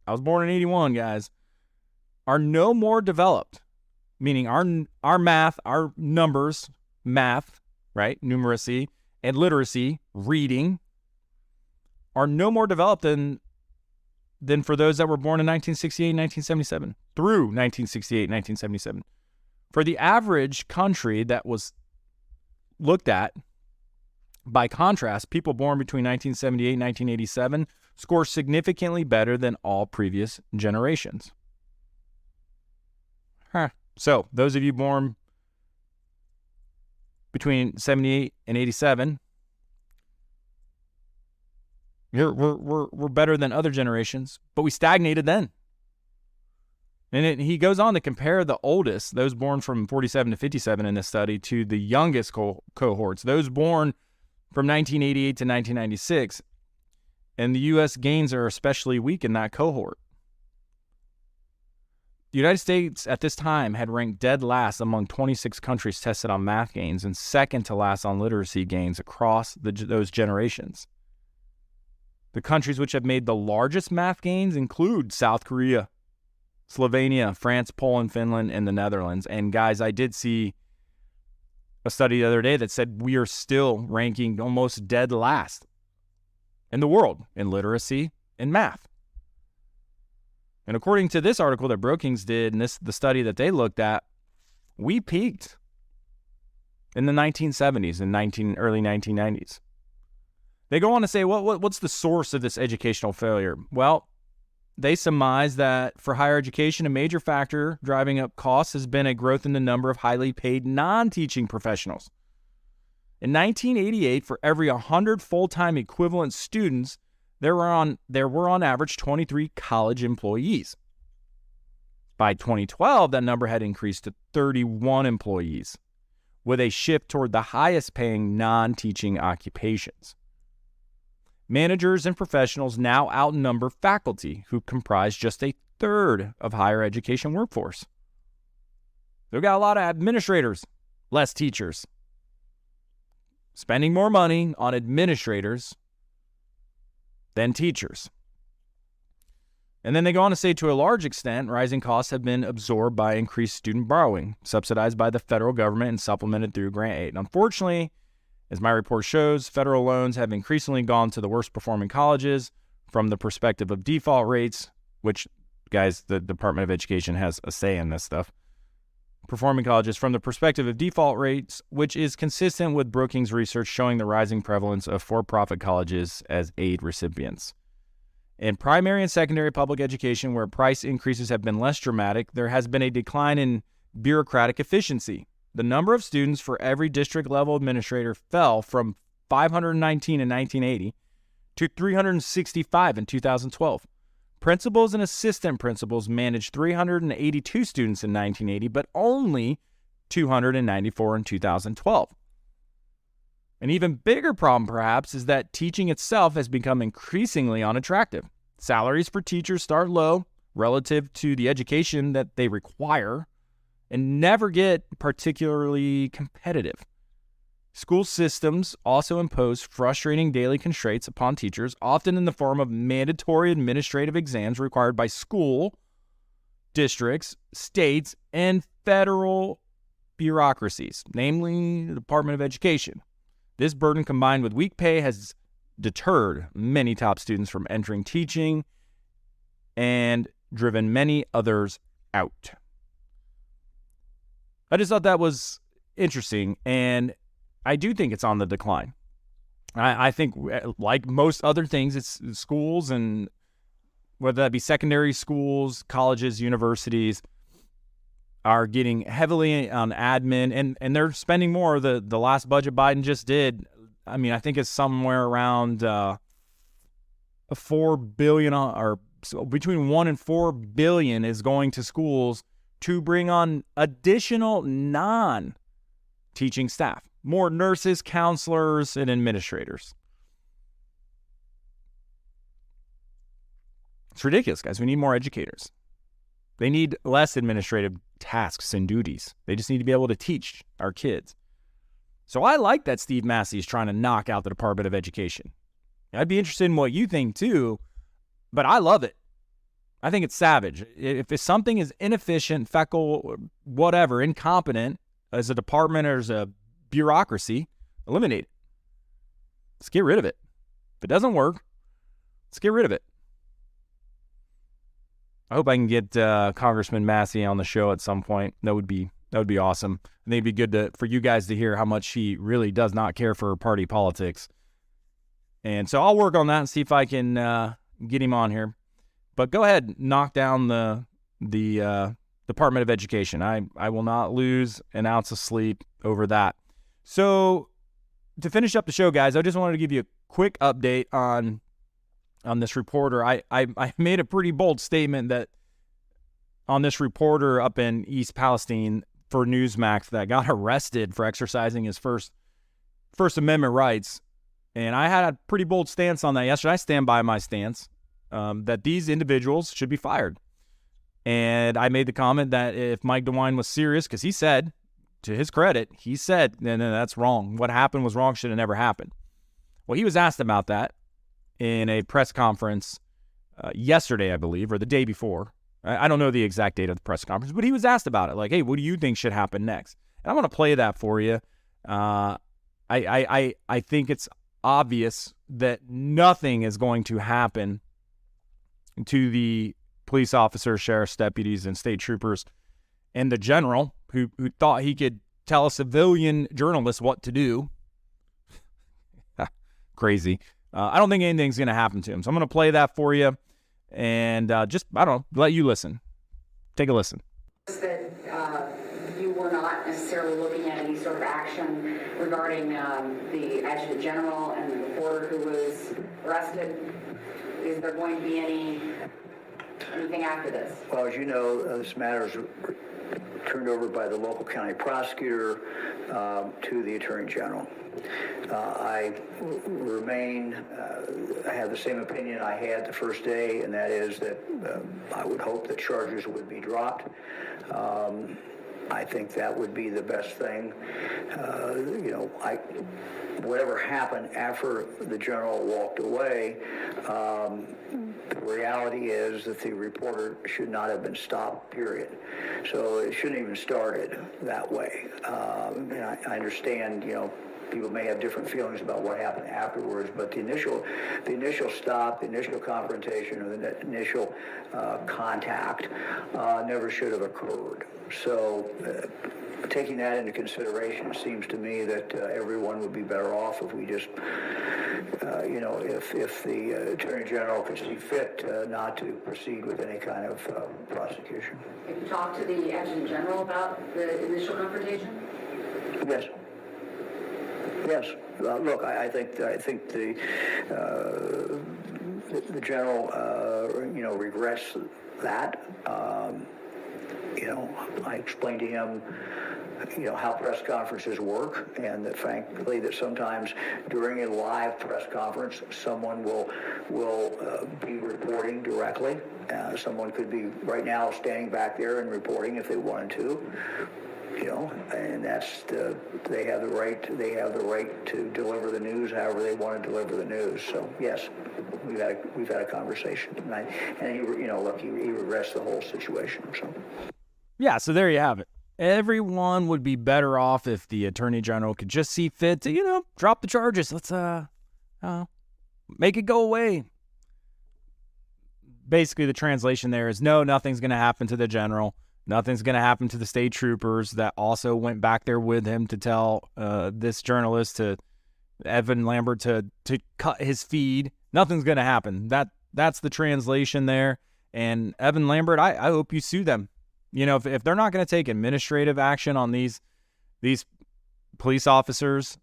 I was born in 81, guys, are no more developed, meaning our math, our numbers, math, right, numeracy, and literacy, reading, are no more developed than for those that were born in 1968 and 1977, through 1968 and 1977. For the average country that was looked at, by contrast, people born between 1978 and 1987 score significantly better than all previous generations. So, those of you born between 78 and 87, we're better than other generations, but we stagnated then. And he goes on to compare the oldest, those born from 47 to 57 in this study, to the youngest cohorts, those born from 1988 to 1996. and the U.S. gains are especially weak in that cohort. The United States at this time had ranked dead last among 26 countries tested on math gains and second to last on literacy gains across those generations. The countries which have made the largest math gains include South Korea, Slovenia, France, Poland, Finland, and the Netherlands. And guys, I did see a study the other day that said we are still ranking almost dead last in the world in literacy and math. And according to this article that Brookings did, and the study that they looked at, we peaked in the 1970s and early 1990s. They go on to say, what's the source of this educational failure? Well, they surmise that for higher education, a major factor driving up costs has been a growth in the number of highly paid non-teaching professionals. In 1988, for every 100 full-time equivalent students, there were on average 23 college employees. By 2012, that number had increased to 31 employees, with a shift toward the highest-paying non-teaching occupations. Managers and professionals now outnumber faculty, who comprise just a third of higher education workforce. They've got a lot of administrators, less teachers. Spending more money on administrators than teachers. And then they go on to say, to a large extent, rising costs have been absorbed by increased student borrowing, subsidized by the federal government and supplemented through grant aid. Unfortunately, as my report shows, federal loans have increasingly gone to the worst performing colleges from the perspective of default rates, which, guys, the Department of Education has a say in this stuff. Performing colleges from the perspective of default rates, which is consistent with Brookings research showing the rising prevalence of for-profit colleges as aid recipients. In primary and secondary public education, where price increases have been less dramatic, there has been a decline in bureaucratic efficiency. The number of students for every district-level administrator fell from 519 in 1980 to 365 in 2012. Principals and assistant principals managed 382 students in 1980, but only 294 in 2012. An even bigger problem, perhaps, is that teaching itself has become increasingly unattractive. Salaries for teachers start low relative to the education that they require and never get particularly competitive. School systems also impose frustrating daily constraints upon teachers, often in the form of mandatory administrative exams required by school, districts, states, and federal bureaucracies, namely the Department of Education. This burden, combined with weak pay, has deterred many top students from entering teaching and driven many others out. I just thought that was interesting, and I do think it's on the decline. I think, like most other things, it's schools, and whether that be secondary schools, colleges, universities, are getting heavily on admin, and they're spending more. The last budget Biden just did, I mean, I think it's somewhere around $4 billion, or between $1 and $4 billion is going to schools to bring on additional non-teaching staff, more nurses, counselors, and administrators. It's ridiculous, guys. We need more educators. They need less administrative tasks and duties. They just need to be able to teach our kids. So I like that Steve Massey is trying to knock out the Department of Education. I'd be interested in what you think too, but I love it. I think it's savage. If something is inefficient, fecal, whatever, incompetent as a department or as a bureaucracy, eliminate it. Let's get rid of it. If it doesn't work, let's get rid of it. I hope I can get Congressman Massey on the show at some point. That would be awesome. I think it'd be good for you guys to hear how much he really does not care for party politics. And so I'll work on that and see if I can get him on here. But go ahead, knock down the Department of Education. I will not lose an ounce of sleep over that. So to finish up the show, guys, I just wanted to give you a quick update on this reporter. I made a pretty bold statement that on this reporter up in East Palestine for Newsmax that got arrested for exercising his First Amendment rights and I had a pretty bold stance on that yesterday. I stand by my stance that these individuals should be fired. And I made the comment that if Mike DeWine was serious, because he said, to his credit, he said, no, that's wrong. What happened was wrong, should have never happened. Well, he was asked about that in a press conference yesterday, I believe, or the day before. I don't know the exact date of the press conference, but he was asked about it. Like, hey, what do you think should happen next? And I'm going to play that for you. I think it's obvious that nothing is going to happen to the police officers, sheriff's deputies, and state troopers, and the general who thought he could tell a civilian journalist what to do. Crazy. I don't think anything's going to happen to him. So I'm going to play that for you and just, I don't know, let you listen. Take a listen. That you were not necessarily looking at any sort of action regarding the adjutant general and the reporter who was arrested. Is there going to be anything after this? Well, as you know, this matter is turned over by the local county prosecutor to the attorney general. I remain, I have the same opinion I had the first day, and that is that I would hope that charges would be dropped. I think that would be the best thing. Whatever happened after the general walked away, the reality is that the reporter should not have been stopped, period. So it shouldn't even started that way. And I understand, people may have different feelings about what happened afterwards, but the initial stop, the initial confrontation, or the initial contact never should have occurred. So taking that into consideration, it seems to me that everyone would be better off if we just, if the Attorney General could see fit not to proceed with any kind of prosecution. Have you talked to the Adjutant General about the initial confrontation? Yes. Yes. Look, I think the general, regrets that. I explained to him, how press conferences work, and that frankly that sometimes during a live press conference, someone will be reporting directly. Someone could be right now standing back there and reporting if they wanted to. And that's they have the right. They have the right to deliver the news however they want to deliver the news. So yes, we've had a conversation, and he regrets the whole situation. So yeah, so there you have it. Everyone would be better off if the Attorney General could just see fit to drop the charges. Let's make it go away. Basically, the translation there is no, nothing's going to happen to the general. Nothing's going to happen to the state troopers that also went back there with him to tell this journalist, to Evan Lambert, to cut his feed. Nothing's going to happen. That's the translation there. And Evan Lambert, I hope you sue them. If they're not going to take administrative action on these police officers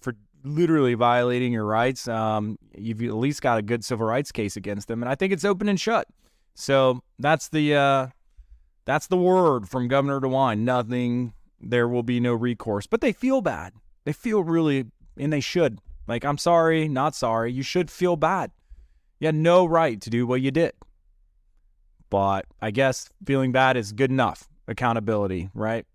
for literally violating your rights, you've at least got a good civil rights case against them. And I think it's open and shut. So that's the word from Governor DeWine. Nothing. There will be no recourse. But they feel bad. They feel really, and they should. Like, I'm sorry, not sorry. You should feel bad. You had no right to do what you did. But I guess feeling bad is good enough. Accountability, right?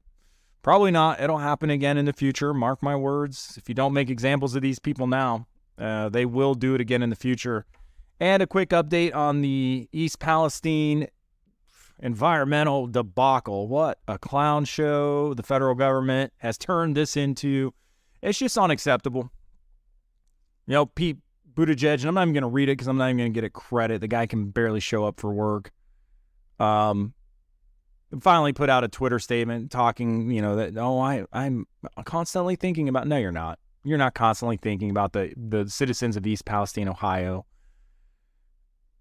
Probably not. It'll happen again in the future. Mark my words. If you don't make examples of these people now, they will do it again in the future. And a quick update on the East Palestine environmental debacle. What a clown show the federal government has turned this into. It's just unacceptable. Pete Buttigieg, and I'm not even going to read it because I'm not even going to get it credit. The guy can barely show up for work. Finally put out a Twitter statement talking, that, I'm constantly thinking about, no, you're not. You're not constantly thinking about the citizens of East Palestine, Ohio.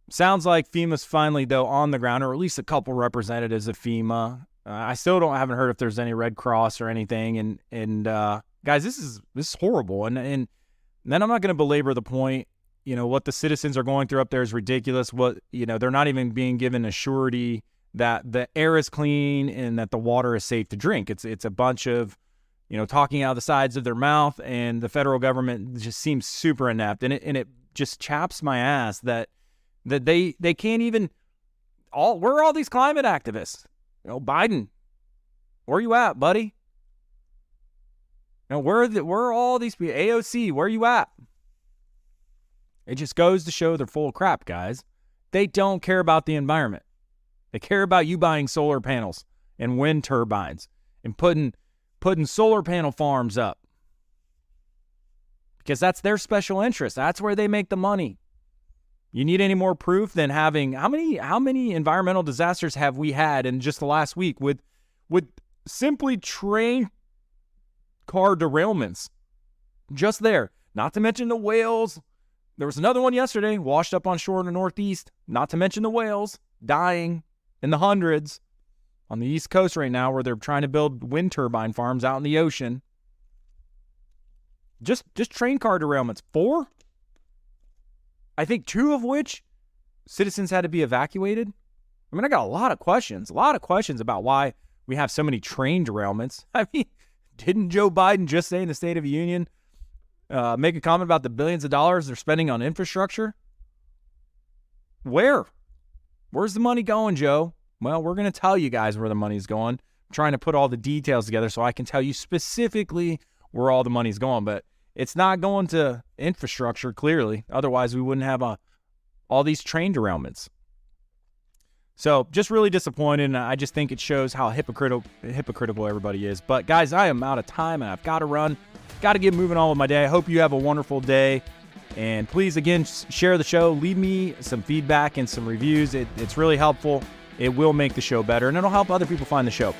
Sounds like FEMA's finally, though, on the ground, or at least a couple representatives of FEMA. I still haven't heard if there's any Red Cross or anything. And guys, this is horrible. And then I'm not going to belabor the point. What the citizens are going through up there is ridiculous. They're not even being given a surety that the air is clean and that the water is safe to drink. It's a bunch of, talking out the sides of their mouth, and the federal government just seems super inept. And it just chaps my ass that they can't even where are all these climate activists? Biden, where you at, buddy? Where are all these people? AOC, where you at? It just goes to show they're full of crap, guys. They don't care about the environment. They care about you buying solar panels and wind turbines and putting solar panel farms up, because that's their special interest. That's where they make the money. You need any more proof than having how many environmental disasters have we had in just the last week with simply train car derailments? Just there. Not to mention the whales. There was another one yesterday, washed up on shore in the Northeast. Not to mention the whales dying in the hundreds on the East Coast right now, where they're trying to build wind turbine farms out in the ocean. Just train car derailments. 4? I think 2 of which citizens had to be evacuated. I mean, I got a lot of questions about why we have so many train derailments. I mean, didn't Joe Biden just say in the State of the Union, make a comment about the billions of dollars they're spending on infrastructure? Where's the money going, Joe? Well, we're going to tell you guys where the money's going. I'm trying to put all the details together so I can tell you specifically where all the money's going, but it's not going to infrastructure, clearly. Otherwise, we wouldn't have all these train derailments. So just really disappointed, and I just think it shows how hypocritical everybody is. But guys, I am out of time, and I've got to run. Got to get moving on with my day. I hope you have a wonderful day. And please, again, share the show. Leave me some feedback and some reviews. It's really helpful. It will make the show better, and it'll help other people find the show.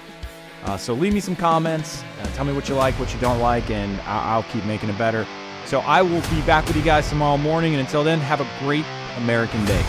So leave me some comments. Tell me what you like, what you don't like, and I'll keep making it better. So I will be back with you guys tomorrow morning. And until then, have a great American day.